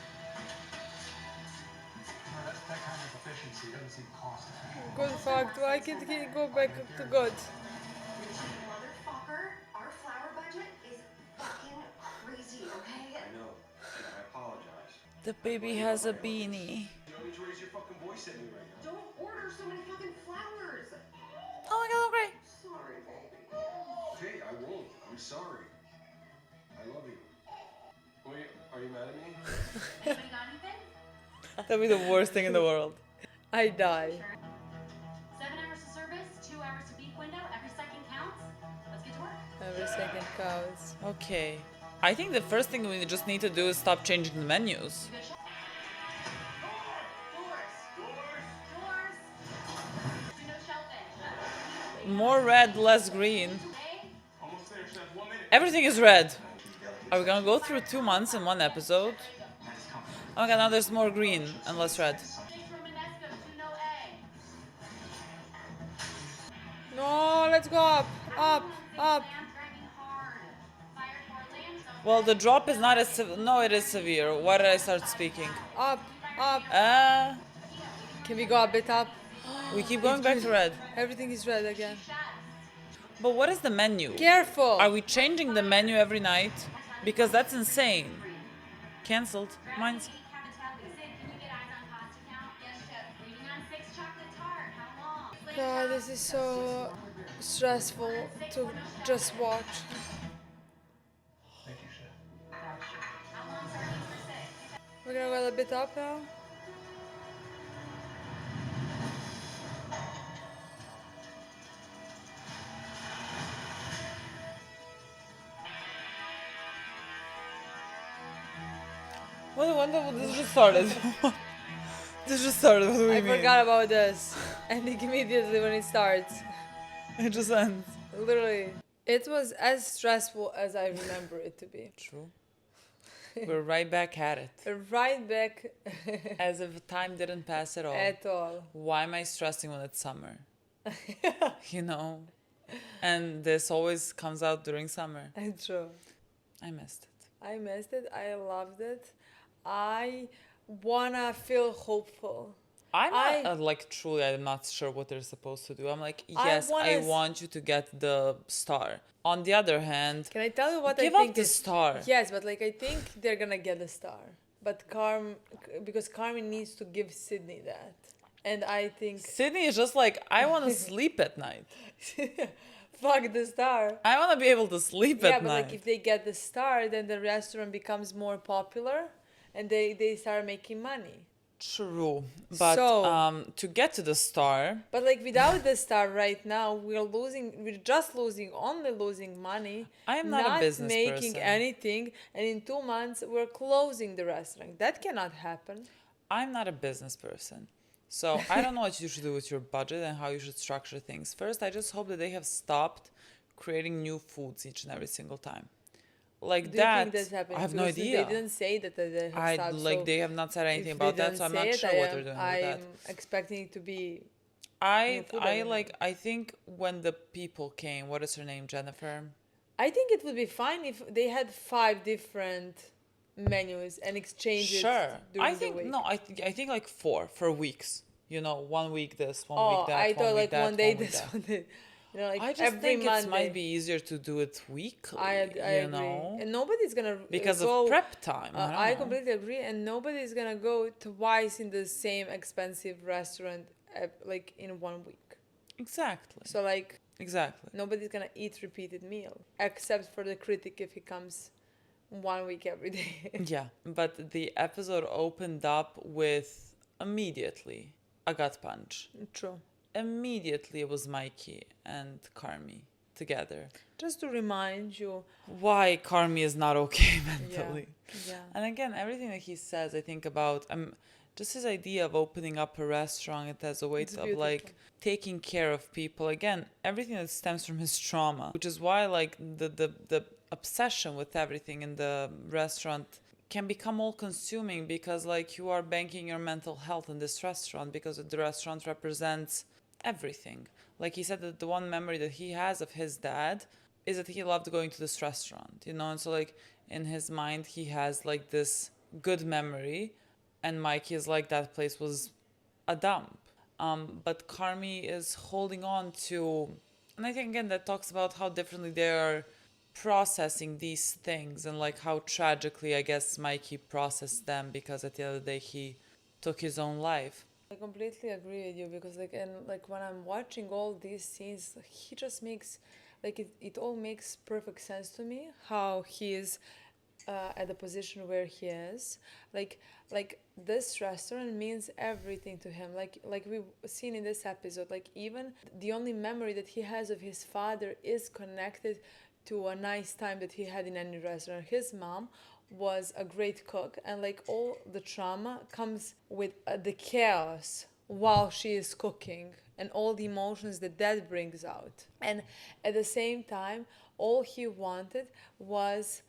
[SPEAKER 9] No, that kind of efficiency doesn't seem cost effective.
[SPEAKER 1] Good fact. Why can't he go back to God?
[SPEAKER 8] Motherfucker, our flower budget is fucking crazy, okay?
[SPEAKER 3] I know. And I apologize.
[SPEAKER 2] The baby has a beanie.
[SPEAKER 3] You don't need to raise your fucking voice at me right now.
[SPEAKER 8] Don't order so many fucking flowers.
[SPEAKER 2] Oh my God, oh great.
[SPEAKER 8] Sorry, baby.
[SPEAKER 3] Okay, I won't. I'm sorry. I love you. Wait, are you mad at me?
[SPEAKER 7] Anybody got anything?
[SPEAKER 2] That'd be the worst thing in the world.
[SPEAKER 1] I die.
[SPEAKER 7] Sure. 7 hours to service, 2 hours to beef window. Every second counts. Let's get to work.
[SPEAKER 1] Every second counts.
[SPEAKER 2] Okay. I think the first thing we just need to do is stop changing the menus.
[SPEAKER 7] You good, chef? Doors. Do no shelving.
[SPEAKER 2] More red, less green.
[SPEAKER 7] Okay?
[SPEAKER 3] Almost there, chef. 1 minute.
[SPEAKER 2] Everything is red. Are we gonna go through 2 months in one episode? Oh my God, now there's more green and less red.
[SPEAKER 7] Dish Romanesco, do no egg.
[SPEAKER 1] No, let's go up, up, up.
[SPEAKER 7] Lamb driving hard. Fire for lamb, so
[SPEAKER 2] Well, the drop is not as no, it is severe. Why did I start speaking?
[SPEAKER 1] Up, up. Can we go a bit up?
[SPEAKER 2] We keep going back to red.
[SPEAKER 1] Everything is red again.
[SPEAKER 2] But what is the menu?
[SPEAKER 1] Careful.
[SPEAKER 2] Are we changing the menu every night? Because that's insane. Cancelled. Mine's.
[SPEAKER 7] Sid, can you get eyes on pasta count? Yes, chef. Waiting on 6 chocolate tart. How long?
[SPEAKER 1] God, this is so stressful to just watch.
[SPEAKER 9] Thank you, chef.
[SPEAKER 7] How long sardines for 6?
[SPEAKER 1] We're gonna go a bit up now.
[SPEAKER 2] What this just started. This just started. What do we
[SPEAKER 1] I
[SPEAKER 2] mean?
[SPEAKER 1] forgot about this. Ending immediately when it starts.
[SPEAKER 2] It just ends.
[SPEAKER 1] Literally. It was as stressful as I remember it to be.
[SPEAKER 2] True. We're right back at it.
[SPEAKER 1] Right back
[SPEAKER 2] As if time didn't pass at all.
[SPEAKER 1] at all.
[SPEAKER 2] Why am I stressing when it's summer? You know? And this always comes out during summer.
[SPEAKER 1] True.
[SPEAKER 2] I missed it.
[SPEAKER 1] I missed it. I loved it. I wanna feel hopeful.
[SPEAKER 2] I'm not, like, truly, I'm not sure what they're supposed to do. I'm like, yes, I want you to get the star. On the other hand,
[SPEAKER 1] Can I tell you what I
[SPEAKER 2] give
[SPEAKER 1] think
[SPEAKER 2] up the
[SPEAKER 1] is
[SPEAKER 2] star.
[SPEAKER 1] Yes, but like I think they're gonna get the star. But because Carmy needs to give Sydney that. And I think
[SPEAKER 2] Sydney is just like, I want to sleep at night.
[SPEAKER 1] fuck the star.
[SPEAKER 2] I want to be able to sleep
[SPEAKER 1] Yeah,
[SPEAKER 2] at
[SPEAKER 1] but
[SPEAKER 2] night.
[SPEAKER 1] like if they get the star, then the restaurant becomes more popular and they start making money.
[SPEAKER 2] True. But
[SPEAKER 1] So-
[SPEAKER 2] to get to the star,
[SPEAKER 1] But like without the star right now, we're just only losing money.
[SPEAKER 2] I am not a business
[SPEAKER 1] making
[SPEAKER 2] person.
[SPEAKER 1] anything, and in 2 months we're closing the restaurant. That cannot happen.
[SPEAKER 2] I'm not a business person. So I don't know what you should do with your budget and how you should structure things. First, I just hope that they have stopped creating new foods each and every single time. Like
[SPEAKER 1] Do you
[SPEAKER 2] that,
[SPEAKER 1] think that's happening?
[SPEAKER 2] I have no
[SPEAKER 1] Because
[SPEAKER 2] idea.
[SPEAKER 1] They didn't say that they have
[SPEAKER 2] I
[SPEAKER 1] stopped,
[SPEAKER 2] like
[SPEAKER 1] so
[SPEAKER 2] they have not said anything
[SPEAKER 1] if
[SPEAKER 2] about
[SPEAKER 1] they
[SPEAKER 2] that, so I'm
[SPEAKER 1] didn't
[SPEAKER 2] not
[SPEAKER 1] say
[SPEAKER 2] sure
[SPEAKER 1] it,
[SPEAKER 2] what they're doing with that.
[SPEAKER 1] I'm expecting it to be
[SPEAKER 2] I
[SPEAKER 1] food
[SPEAKER 2] I
[SPEAKER 1] anymore.
[SPEAKER 2] like I think when the people came, what is her name, Jennifer?
[SPEAKER 1] I think it would be fine if they had 5 different menus and exchange it
[SPEAKER 2] Sure.
[SPEAKER 1] during
[SPEAKER 2] I think
[SPEAKER 1] the week.
[SPEAKER 2] no, I think like 4 for weeks. You know, 1 week this, 1
[SPEAKER 1] Oh,
[SPEAKER 2] week that,
[SPEAKER 1] I
[SPEAKER 2] 1
[SPEAKER 1] thought
[SPEAKER 2] week
[SPEAKER 1] like
[SPEAKER 2] that,
[SPEAKER 1] one day
[SPEAKER 2] 1 week
[SPEAKER 1] this,
[SPEAKER 2] that.
[SPEAKER 1] one day. You know, like
[SPEAKER 2] I just
[SPEAKER 1] every
[SPEAKER 2] think
[SPEAKER 1] Monday.
[SPEAKER 2] it might be easier to do it weekly.
[SPEAKER 1] I
[SPEAKER 2] you
[SPEAKER 1] agree.
[SPEAKER 2] know,
[SPEAKER 1] And nobody's gonna
[SPEAKER 2] because
[SPEAKER 1] go,
[SPEAKER 2] of prep time. I, don't
[SPEAKER 1] I
[SPEAKER 2] know.
[SPEAKER 1] completely agree. And nobody's gonna go twice in the same expensive restaurant like in 1 week.
[SPEAKER 2] Exactly.
[SPEAKER 1] So like
[SPEAKER 2] Exactly.
[SPEAKER 1] nobody's gonna eat repeated meal except for the critic if he comes 1 week every day.
[SPEAKER 2] Yeah, but the episode opened up with immediately a gut punch.
[SPEAKER 1] True.
[SPEAKER 2] Immediately it was Mikey and Carmy together.
[SPEAKER 1] Just to remind you.
[SPEAKER 2] Why Carmy is not okay mentally.
[SPEAKER 1] Yeah.
[SPEAKER 2] And again, everything that he says, I think about just his idea of opening up a restaurant as a way
[SPEAKER 1] It's
[SPEAKER 2] of
[SPEAKER 1] beautiful.
[SPEAKER 2] like taking care of people. Again, everything that stems from his trauma, which is why like the obsession with everything in the restaurant can become all consuming, because like you are banking your mental health in this restaurant because the restaurant represents everything. Like he said that the one memory that he has of his dad is that he loved going to this restaurant, you know, and so like in his mind he has like this good memory, and Mikey is like that place was a dump. But Carmy is holding on to, and I think again that talks about how differently they are processing these things, and like how tragically I guess Mikey processed them, because at the end of the day he took his own life.
[SPEAKER 1] I completely agree with you because like when I'm watching all these scenes, he just makes like it all makes perfect sense to me how he is at the position where he is. Like this restaurant means everything to him. Like we've seen in this episode, like even the only memory that he has of his father is connected to a nice time that he had in any restaurant. His mom was a great cook, and like all the trauma comes with the chaos while she is cooking and all the emotions that brings out. And at the same time, all he wanted was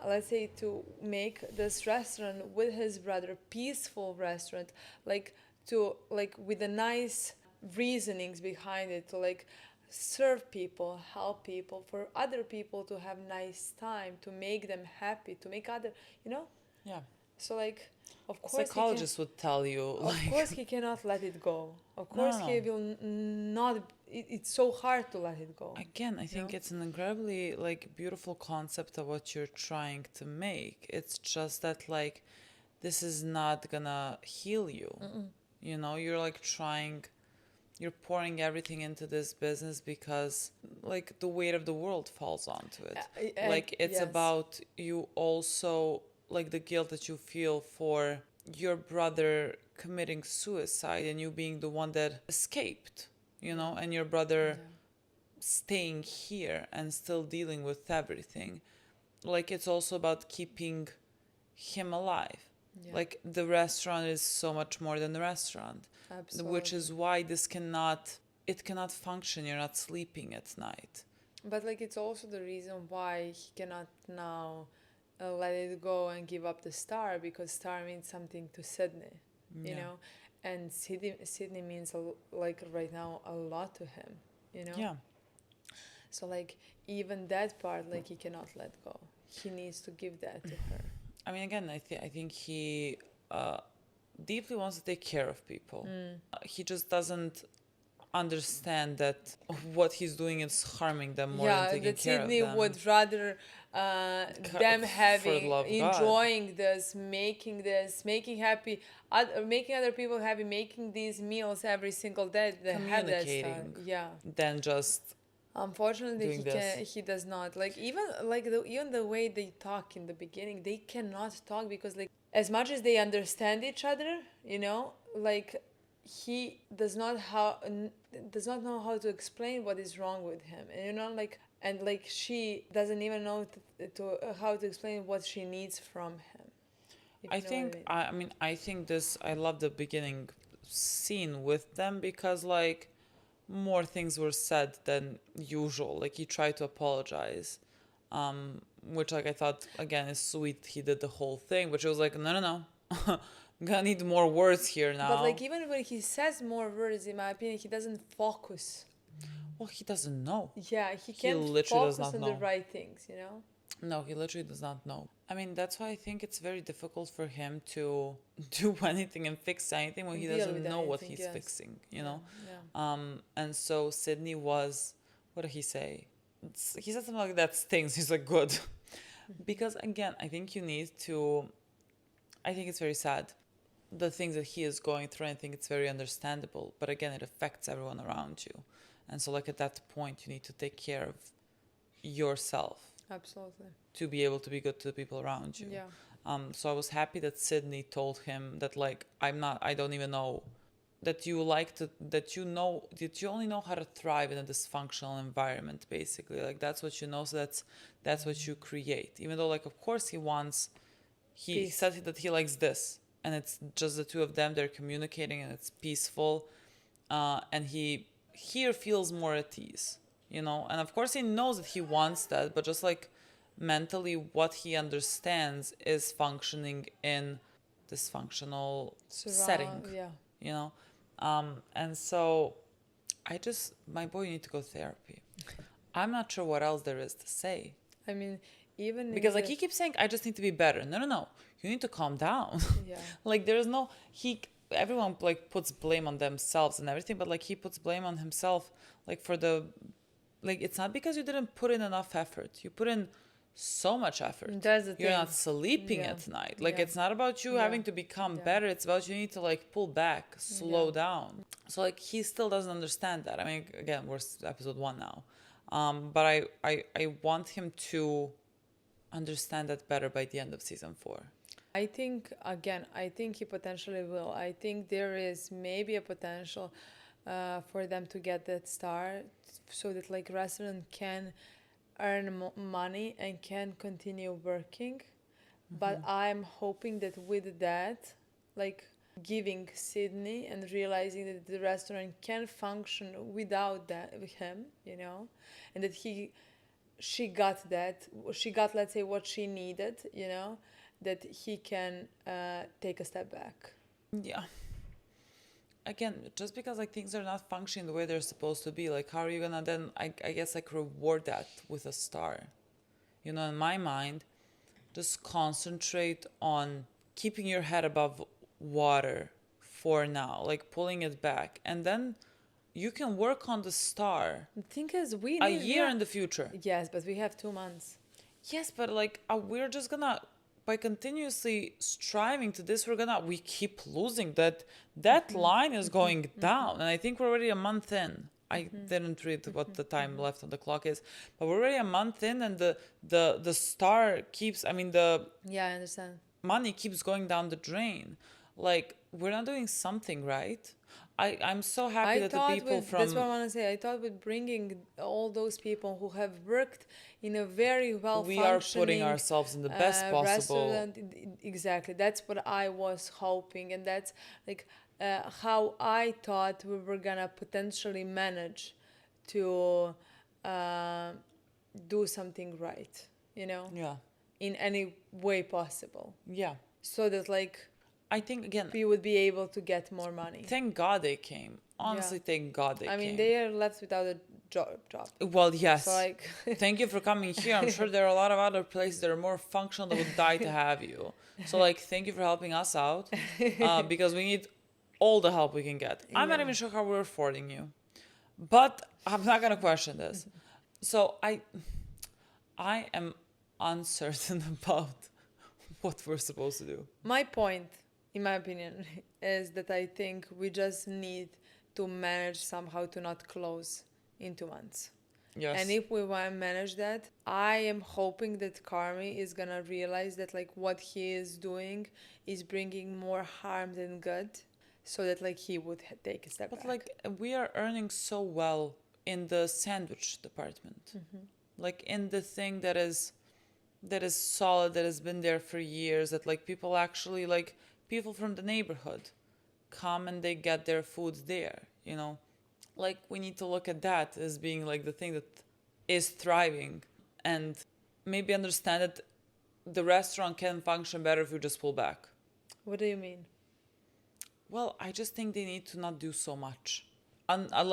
[SPEAKER 1] let's say to make this restaurant with his brother peaceful restaurant, like with the nice reasonings behind it, to like serve people, help people, for other people to have nice time, to make them happy, to make other, you know.
[SPEAKER 2] Yeah.
[SPEAKER 1] So like, of course he can.
[SPEAKER 2] Psychologists would tell you,
[SPEAKER 1] Of
[SPEAKER 2] like,
[SPEAKER 1] course he cannot let it go. Of
[SPEAKER 2] No,
[SPEAKER 1] course
[SPEAKER 2] no,
[SPEAKER 1] he
[SPEAKER 2] no.
[SPEAKER 1] will not. It's so hard to let it go.
[SPEAKER 2] Again, I think
[SPEAKER 1] know?
[SPEAKER 2] it's an incredibly like beautiful concept of what you're trying to make. It's just that like this is not gonna heal you. You know, you're like you're pouring everything into this business because like the weight of the world falls onto it. Like it's
[SPEAKER 1] yes.
[SPEAKER 2] about you also like the guilt that you feel for your brother committing suicide and you being the one that escaped, you know, and your brother staying here and still dealing with everything. Like it's also about keeping him alive.
[SPEAKER 1] Yeah.
[SPEAKER 2] Like the restaurant is so much more than the restaurant.
[SPEAKER 1] Absolutely.
[SPEAKER 2] Which is why it cannot function. You're not sleeping at night.
[SPEAKER 1] But like it's also the reason why he cannot now let it go and give up the star, because star means something to Sydney, you
[SPEAKER 2] Yeah.
[SPEAKER 1] know, and Sydney means like right now a lot to him, you know.
[SPEAKER 2] Yeah.
[SPEAKER 1] So like even that part, like he cannot let go. He needs to give that to her.
[SPEAKER 2] I mean, again, I think he deeply wants to take care of people. He just doesn't understand that what he's doing is harming them more than
[SPEAKER 1] Yeah,
[SPEAKER 2] taking
[SPEAKER 1] that
[SPEAKER 2] care
[SPEAKER 1] Sydney
[SPEAKER 2] of them.
[SPEAKER 1] would rather them
[SPEAKER 2] For the
[SPEAKER 1] having,
[SPEAKER 2] love of God.
[SPEAKER 1] enjoying this, making happy, making other people happy, making these meals every single day. They have that style.
[SPEAKER 2] Communicating.
[SPEAKER 1] Yeah.
[SPEAKER 2] Than just
[SPEAKER 1] Unfortunately,
[SPEAKER 2] doing this.
[SPEAKER 1] he does not. Like even the way they talk in the beginning, they cannot talk because like as much as they understand each other, you know, like he does not know how to explain what is wrong with him, and you know, like and like she doesn't even know how to explain what she needs from him. If
[SPEAKER 2] I
[SPEAKER 1] you know
[SPEAKER 2] think
[SPEAKER 1] what I mean.
[SPEAKER 2] I think this I love the beginning scene with them because like more things were said than usual. Like he tried to apologize, which like I thought again is sweet. He did the whole thing, but she was like, no. I'm gonna need more words here now.
[SPEAKER 1] But like even when he says more words, in my opinion, he doesn't focus.
[SPEAKER 2] Well, he doesn't know.
[SPEAKER 1] Yeah, he can't
[SPEAKER 2] literally does
[SPEAKER 1] focus
[SPEAKER 2] not
[SPEAKER 1] on the
[SPEAKER 2] know.
[SPEAKER 1] right things, you know?
[SPEAKER 2] No, he literally does not know. I mean, that's why I think it's very difficult for him to do anything and fix anything when he
[SPEAKER 1] Deal
[SPEAKER 2] doesn't
[SPEAKER 1] with
[SPEAKER 2] know what
[SPEAKER 1] anything,
[SPEAKER 2] he's
[SPEAKER 1] yes.
[SPEAKER 2] fixing, you know?
[SPEAKER 1] Yeah.
[SPEAKER 2] And so Sydney was, what did he say? He said something like that stings. He's like, good. Because again, I think I think it's very sad. The things that he is going through, I think it's very understandable. But again, it affects everyone around you. And so like at that point, you need to take care of yourself.
[SPEAKER 1] Absolutely.
[SPEAKER 2] To be able to be good to the people around you.
[SPEAKER 1] Yeah.
[SPEAKER 2] So I was happy that Sydney told him that like I don't even know that you that you only know how to thrive in a dysfunctional environment, basically. Like that's what you know, so that's what you create. Even though like of course he
[SPEAKER 1] Peace.
[SPEAKER 2] said that he likes this and it's just the two of them, they're communicating and it's peaceful. And he here feels more at ease. You know, and of course he knows that he wants that, but just like mentally what he understands is functioning in dysfunctional setting,
[SPEAKER 1] Yeah.
[SPEAKER 2] you know. And so my boy, you need to go to therapy. I'm not sure what else there is to say.
[SPEAKER 1] I mean, even
[SPEAKER 2] Because like he keeps saying, I just need to be better. No. You need to calm down.
[SPEAKER 1] Yeah.
[SPEAKER 2] Like everyone like puts blame on themselves and everything, but like he puts blame on himself like for like it's not because you didn't put in enough effort. You put in so much effort.
[SPEAKER 1] That's the
[SPEAKER 2] You're
[SPEAKER 1] thing.
[SPEAKER 2] not sleeping
[SPEAKER 1] Yeah.
[SPEAKER 2] at night. Like
[SPEAKER 1] Yeah.
[SPEAKER 2] it's not about you having to become
[SPEAKER 1] Yeah.
[SPEAKER 2] better. It's about you need to like pull back, slow
[SPEAKER 1] Yeah.
[SPEAKER 2] down. So like he still doesn't understand that. I mean, again, we're episode 1 now. But I want him to understand that better by the end of season 4.
[SPEAKER 1] I think he potentially will. I think there is maybe a potential for them to get that star so that like restaurant can earn money and can continue working. But I'm hoping that with that, like giving Sydney and realizing that the restaurant can function without that with him, you know, and that she got let's say what she needed, you know, that he can take a step back.
[SPEAKER 2] Yeah. Again, just because like things are not functioning the way they're supposed to be, like how are you gonna then I guess like reward that with a star? You know, in my mind, just concentrate on keeping your head above water for now, like pulling it back, and then you can work on the star
[SPEAKER 1] The thing is, we
[SPEAKER 2] a
[SPEAKER 1] need
[SPEAKER 2] year in the future.
[SPEAKER 1] Yes, but we have 2 months.
[SPEAKER 2] Yes, but like we're just gonna, by continuously striving to this, we keep losing that line is going down, and I think we're already a month in. I didn't read what the time left on the clock is, but we're already a month in, and the star keeps. I mean, the
[SPEAKER 1] Yeah, I understand.
[SPEAKER 2] money keeps going down the drain. Like, we're not doing something right. I'm so happy
[SPEAKER 1] I
[SPEAKER 2] that the
[SPEAKER 1] thought
[SPEAKER 2] people
[SPEAKER 1] with that's what I
[SPEAKER 2] from
[SPEAKER 1] want to say. I thought with bringing all those people who have worked in a very well
[SPEAKER 2] we are putting
[SPEAKER 1] functioning
[SPEAKER 2] ourselves in the best possible.
[SPEAKER 1] restaurant, exactly. That's what I was hoping, and that's like how I thought we were gonna potentially manage to do something right.
[SPEAKER 2] Yeah,
[SPEAKER 1] In any way possible,
[SPEAKER 2] yeah.
[SPEAKER 1] so that like
[SPEAKER 2] I think again,
[SPEAKER 1] we would be able to get more money.
[SPEAKER 2] thank God they came. Honestly, thank God they
[SPEAKER 1] I mean,
[SPEAKER 2] came.
[SPEAKER 1] they are left without a job.
[SPEAKER 2] Well, yes.
[SPEAKER 1] So like,
[SPEAKER 2] Thank you for coming here. I'm sure there are a lot of other places that are more functional that would die to have you. So like, thank you for helping us out, because we need all the help we can get. I'm not even sure how we're affording you, but I'm not gonna question this. So I am uncertain about what we're supposed to do.
[SPEAKER 1] my point, in my opinion, is that I think we just need to manage somehow to not close in 2 months.
[SPEAKER 2] Yes.
[SPEAKER 1] And if we want to manage that, I am hoping that Carmy is gonna realize that like what he is doing is bringing more harm than good, so that like he would take a step
[SPEAKER 2] But
[SPEAKER 1] back.
[SPEAKER 2] like, we are earning so well in the sandwich department, like in the thing that is solid, that has been there for years, that like people actually, like people from the neighborhood come and they get their foods there, like we need to look at that as being like the thing that is thriving, and maybe understand that the restaurant can function better if we just pull back.
[SPEAKER 1] What do you mean?
[SPEAKER 2] Well, I just think they need to not do so much,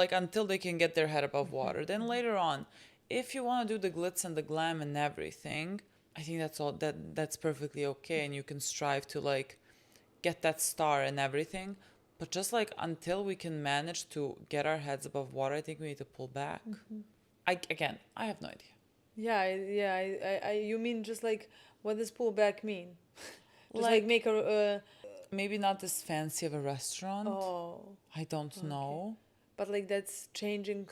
[SPEAKER 2] like until they can get their head above water. Then later on, if you want to do the glitz and the glam and everything, I think that's perfectly okay, and you can strive to like get that star and everything. But just like until we can manage to get our heads above water, I think we need to pull back. I have no idea.
[SPEAKER 1] You mean just like, what does pull back mean? Just
[SPEAKER 2] Like,
[SPEAKER 1] like make a
[SPEAKER 2] maybe not this fancy of a restaurant.
[SPEAKER 1] oh,
[SPEAKER 2] I don't know.
[SPEAKER 1] but like that's changing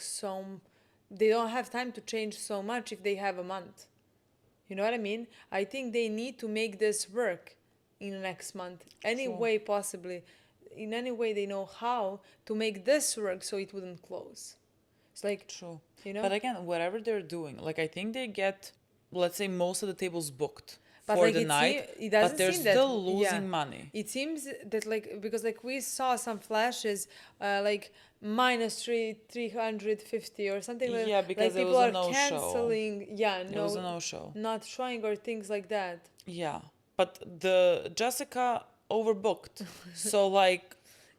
[SPEAKER 1] they don't have time to change so much if they have a month. You know what I mean? I think they need to make this work in the next month. Any
[SPEAKER 2] Sure.
[SPEAKER 1] way possibly. In any way they know how to make this work so it wouldn't close. It's like,
[SPEAKER 2] True.
[SPEAKER 1] you
[SPEAKER 2] But again, whatever they're doing, like I think they get, let's say, most of the tables booked
[SPEAKER 1] but
[SPEAKER 2] for
[SPEAKER 1] like
[SPEAKER 2] the
[SPEAKER 1] it
[SPEAKER 2] night,
[SPEAKER 1] it doesn't
[SPEAKER 2] but they're
[SPEAKER 1] seem
[SPEAKER 2] still
[SPEAKER 1] that,
[SPEAKER 2] losing money.
[SPEAKER 1] It seems that like, because like we saw some flashes like minus 350 or something like
[SPEAKER 2] Yeah, because
[SPEAKER 1] like
[SPEAKER 2] it
[SPEAKER 1] people
[SPEAKER 2] was a
[SPEAKER 1] are
[SPEAKER 2] no-show.
[SPEAKER 1] canceling.
[SPEAKER 2] It was a no-show.
[SPEAKER 1] not showing or things like that.
[SPEAKER 2] Yeah, but the Jessica overbooked, so like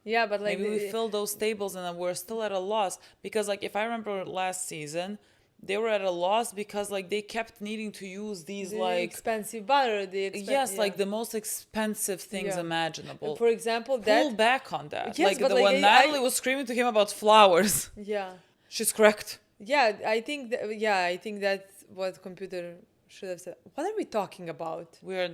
[SPEAKER 1] Yeah, but like
[SPEAKER 2] maybe we filled those tables and then we're still at a loss, because like if I remember last season, they were at a loss because like they kept needing to use these
[SPEAKER 1] the
[SPEAKER 2] like
[SPEAKER 1] expensive butter,
[SPEAKER 2] yes, like the most expensive things
[SPEAKER 1] Yeah.
[SPEAKER 2] imaginable.
[SPEAKER 1] For example,
[SPEAKER 2] Pull
[SPEAKER 1] that
[SPEAKER 2] back on that.
[SPEAKER 1] Yes,
[SPEAKER 2] like
[SPEAKER 1] but,
[SPEAKER 2] when
[SPEAKER 1] like,
[SPEAKER 2] Natalie was screaming to him about flowers,
[SPEAKER 1] yeah.
[SPEAKER 2] she's correct.
[SPEAKER 1] Yeah, I think that's what computer should have said. What are we talking about?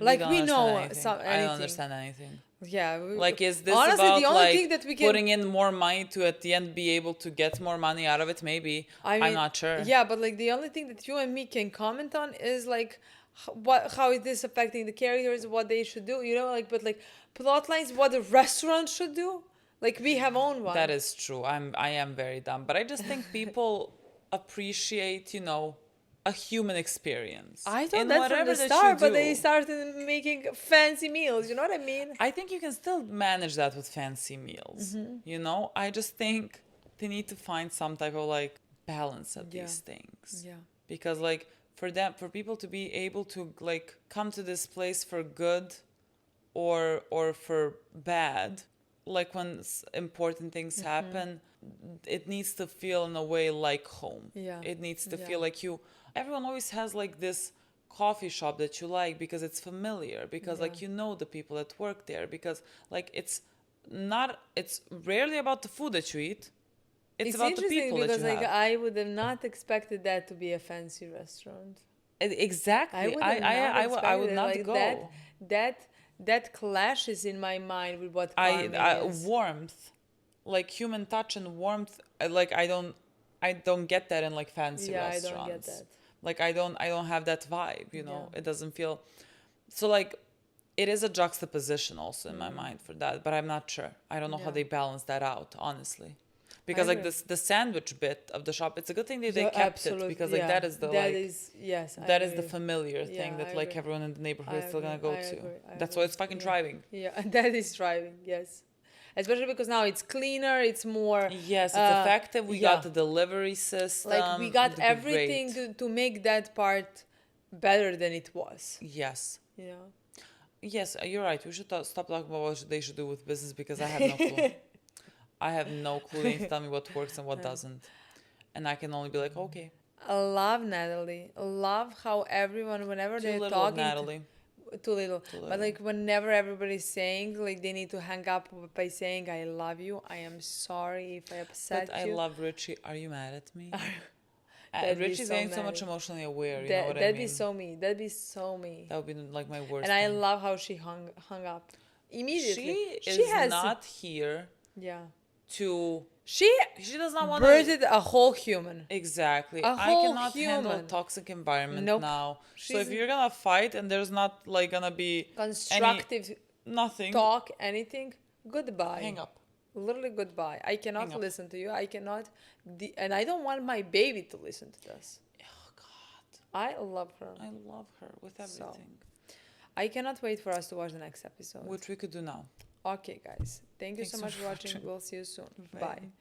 [SPEAKER 1] Like, we know
[SPEAKER 2] anything. I don't understand anything.
[SPEAKER 1] Yeah.
[SPEAKER 2] Like, is this
[SPEAKER 1] honestly,
[SPEAKER 2] about
[SPEAKER 1] the only
[SPEAKER 2] like
[SPEAKER 1] thing that we can
[SPEAKER 2] putting in more money to at the end be able to get more money out of it? Maybe. I'm not sure.
[SPEAKER 1] Yeah, but like the only thing that you and me can comment on is like how is this affecting the characters, what they should do, like, but like plot lines, what the restaurant should do. Like, we have own one.
[SPEAKER 2] That is true. I am very dumb, but I just think people appreciate, a human experience.
[SPEAKER 1] I thought
[SPEAKER 2] in
[SPEAKER 1] that from
[SPEAKER 2] whatever
[SPEAKER 1] the
[SPEAKER 2] that
[SPEAKER 1] start,
[SPEAKER 2] you
[SPEAKER 1] but they
[SPEAKER 2] do.
[SPEAKER 1] started making fancy meals. You know what I mean?
[SPEAKER 2] I think you can still manage that with fancy meals. I just think they need to find some type of like balance of these things.
[SPEAKER 1] Yeah.
[SPEAKER 2] Because like for people to be able to like come to this place for good or for bad, like when important things happen, it needs to feel in a way like home.
[SPEAKER 1] Yeah.
[SPEAKER 2] It needs to feel like everyone always has like this coffee shop that you like because it's familiar, because
[SPEAKER 1] Yeah.
[SPEAKER 2] like you know the people that work there, because like it's rarely about the food that you eat. It's about the
[SPEAKER 1] interesting
[SPEAKER 2] people that
[SPEAKER 1] because
[SPEAKER 2] you
[SPEAKER 1] like
[SPEAKER 2] have.
[SPEAKER 1] I would have not expected that to be a fancy restaurant.
[SPEAKER 2] Exactly.
[SPEAKER 1] I would have not
[SPEAKER 2] I would
[SPEAKER 1] expected it.
[SPEAKER 2] not
[SPEAKER 1] Like
[SPEAKER 2] go.
[SPEAKER 1] that clashes in my mind with what
[SPEAKER 2] I
[SPEAKER 1] Carmy is.
[SPEAKER 2] warmth, like human touch and warmth. Like I don't get that in like fancy
[SPEAKER 1] Yeah, I
[SPEAKER 2] restaurants.
[SPEAKER 1] don't get that.
[SPEAKER 2] Like I don't have that vibe. You know,
[SPEAKER 1] Yeah.
[SPEAKER 2] it doesn't feel. So like, it is a juxtaposition also in my mind for that, but I'm not sure. I don't know how
[SPEAKER 1] Yeah.
[SPEAKER 2] they balance that out, honestly. Because like
[SPEAKER 1] agree.
[SPEAKER 2] the sandwich bit of the shop, it's a good thing that they
[SPEAKER 1] Yeah,
[SPEAKER 2] kept
[SPEAKER 1] absolute-
[SPEAKER 2] it, because like
[SPEAKER 1] yeah,
[SPEAKER 2] that is the
[SPEAKER 1] that
[SPEAKER 2] like
[SPEAKER 1] is- yes, I
[SPEAKER 2] that is the
[SPEAKER 1] agree.
[SPEAKER 2] familiar thing
[SPEAKER 1] Yeah,
[SPEAKER 2] that
[SPEAKER 1] I
[SPEAKER 2] like
[SPEAKER 1] agree.
[SPEAKER 2] everyone in the neighborhood is
[SPEAKER 1] I
[SPEAKER 2] still gonna
[SPEAKER 1] agree,
[SPEAKER 2] go
[SPEAKER 1] I
[SPEAKER 2] to.
[SPEAKER 1] agree, I
[SPEAKER 2] That's
[SPEAKER 1] agree.
[SPEAKER 2] why it's fucking
[SPEAKER 1] Yeah.
[SPEAKER 2] driving.
[SPEAKER 1] Yeah, that is driving. Yes, especially because now it's cleaner. It's more.
[SPEAKER 2] Yes, it's effective. We got
[SPEAKER 1] yeah.
[SPEAKER 2] the delivery system.
[SPEAKER 1] Like we got
[SPEAKER 2] the
[SPEAKER 1] everything
[SPEAKER 2] great-
[SPEAKER 1] to make that part better than it was.
[SPEAKER 2] Yes.
[SPEAKER 1] You know.
[SPEAKER 2] Yes, you're right. We should stop talking about what they should do with business, because I have no clue. I have no clue. They need to tell me what works and what doesn't. And I can only be like, okay.
[SPEAKER 1] I love Natalie. I love how everyone, whenever
[SPEAKER 2] Too
[SPEAKER 1] they're
[SPEAKER 2] little of
[SPEAKER 1] talking,
[SPEAKER 2] Natalie.
[SPEAKER 1] too little.
[SPEAKER 2] Too
[SPEAKER 1] But
[SPEAKER 2] little.
[SPEAKER 1] like whenever everybody's saying, like they need to hang up by saying "I love you." I am sorry if I upset
[SPEAKER 2] But I
[SPEAKER 1] you.
[SPEAKER 2] love Richie. Are you mad at me?
[SPEAKER 1] That'd be
[SPEAKER 2] Richie's
[SPEAKER 1] so
[SPEAKER 2] getting so much
[SPEAKER 1] mad.
[SPEAKER 2] emotionally aware. You know what I
[SPEAKER 1] That'd
[SPEAKER 2] mean?
[SPEAKER 1] be so me. That'd be so me.
[SPEAKER 2] That would be like my worst.
[SPEAKER 1] And I
[SPEAKER 2] thing.
[SPEAKER 1] love how she hung up immediately.
[SPEAKER 2] She is not here
[SPEAKER 1] Yeah.
[SPEAKER 2] to.
[SPEAKER 1] She
[SPEAKER 2] does not want to.
[SPEAKER 1] birthed a whole human.
[SPEAKER 2] Exactly.
[SPEAKER 1] A
[SPEAKER 2] I
[SPEAKER 1] whole
[SPEAKER 2] cannot handle a
[SPEAKER 1] human.
[SPEAKER 2] toxic environment
[SPEAKER 1] Nope.
[SPEAKER 2] now. So if
[SPEAKER 1] She's-
[SPEAKER 2] you're gonna fight and there's not like gonna be
[SPEAKER 1] Constructive
[SPEAKER 2] nothing,
[SPEAKER 1] talk, anything. Goodbye.
[SPEAKER 2] hang up.
[SPEAKER 1] Literally goodbye. I cannot
[SPEAKER 2] Hang up.
[SPEAKER 1] listen to you. I cannot, and I don't want my baby to listen to this.
[SPEAKER 2] Oh God,
[SPEAKER 1] I love her.
[SPEAKER 2] I love her with
[SPEAKER 1] So,
[SPEAKER 2] everything.
[SPEAKER 1] I cannot wait for us to watch the next episode.
[SPEAKER 2] Which we could do now.
[SPEAKER 1] Okay, guys. Thank you
[SPEAKER 2] Thanks
[SPEAKER 1] so
[SPEAKER 2] so
[SPEAKER 1] much
[SPEAKER 2] much
[SPEAKER 1] for
[SPEAKER 2] for
[SPEAKER 1] watching.
[SPEAKER 2] watching.
[SPEAKER 1] We'll see you soon.
[SPEAKER 2] Bye.
[SPEAKER 1] Bye.